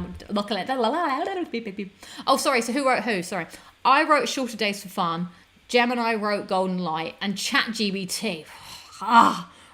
Oh, sorry. So who wrote who? Sorry. I wrote Shorter Days for Fun. Gemini wrote Golden Light. And ChatGPT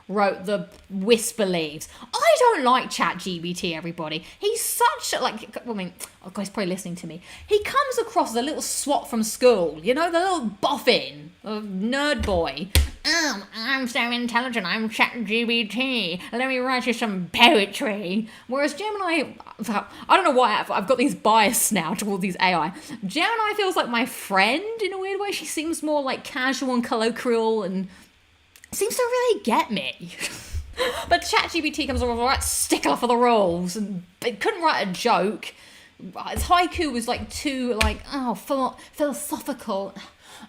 wrote The Whisper Leaves. I don't like ChatGPT, everybody. He's such, like, I mean, oh God, he's probably listening to me. He comes across as a little swot from school, you know, the little boffin, nerd boy. I'm so intelligent, I'm ChatGPT. Let me write you some poetry. Whereas Gemini, I don't know why I've got these bias now towards these AI. Gemini feels like my friend in a weird way. She seems more like casual and colloquial and seems to really get me. But ChatGPT comes along, right, stickler for the rules, and it couldn't write a joke. Its haiku was like too, like, philosophical.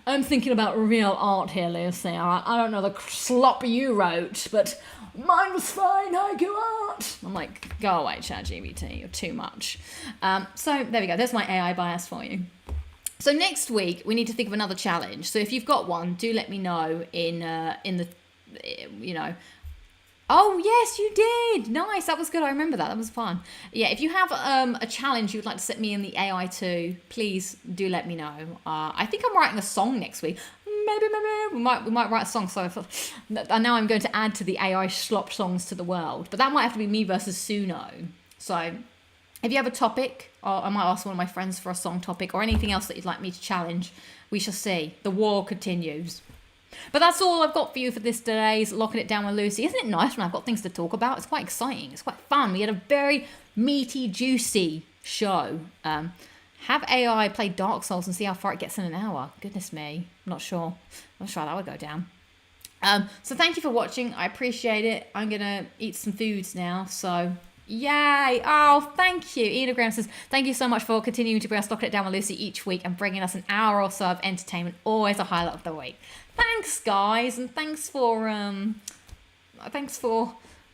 I'm thinking about real art here, Lucy. I don't know the slop you wrote, but mine was fine, haiku art. I'm like, go away, ChatGPT, you're too much. So there we go. There's my AI bias for you. So next week we need to think of another challenge. So if you've got one, do let me know in the, you know. Oh yes, you did. Nice, that was good. I remember that. That was fun. Yeah, if you have a challenge you would like to set me in the AI to, please do let me know. I think I'm writing a song next week. Maybe we might write a song. So I know I'm going to add to the AI slop songs to the world, but that might have to be me versus Suno. So if you have a topic, or I might ask one of my friends for a song topic, or anything else that you'd like me to challenge, we shall see. The war continues. But that's all I've got for you for this today's Locking It Down with Lucy. Isn't it nice when I've got things to talk about? It's quite exciting. It's quite fun. We had a very meaty, juicy show. Have AI play Dark Souls and see how far it gets in an hour. Goodness me. I'm not sure. I'm not sure how that would go down. So thank you for watching. I appreciate it. I'm going to eat some foods now. So yay. Oh, thank you. Enagram says, thank you so much for continuing to bring us Locking It Down with Lucy each week and bringing us an hour or so of entertainment. Always a highlight of the week. Thanks, guys, and thanks for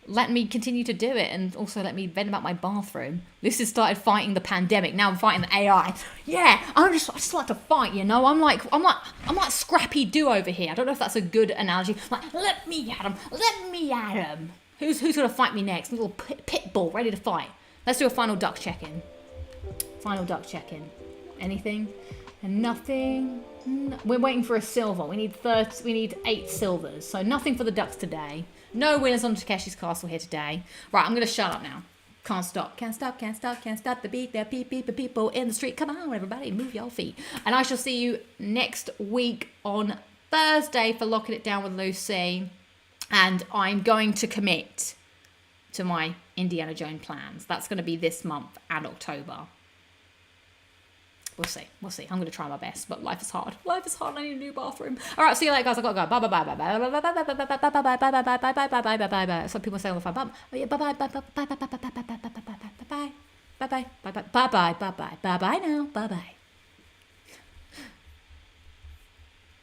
letting me continue to do it, and also let me vent about my bathroom. Lucy started fighting the pandemic. Now I'm fighting the AI. Yeah, I just like to fight, you know. I'm like Scrappy Doo over here. I don't know if that's a good analogy. Like, let me at him. Who's gonna fight me next? A little pit bull ready to fight. Let's do a final duck check-in. Anything? And nothing. We're waiting for a silver. We need 8 silvers. So nothing for the ducks today. No winners on Takeshi's Castle here today. Right, I'm going to shut up now. Can't stop the beat. There people in the street. Come on, everybody, move your feet. And I shall see you next week on Thursday for Locking It Down with Lucy. And I'm going to commit to my Indiana Jones plans. That's going to be this month and October. We'll see. I'm going to try my best, but life is hard. I need a new bathroom. All right, see you later, guys. I gotta go. Bye. That's what people say all the time. Bye. Bye now. Bye.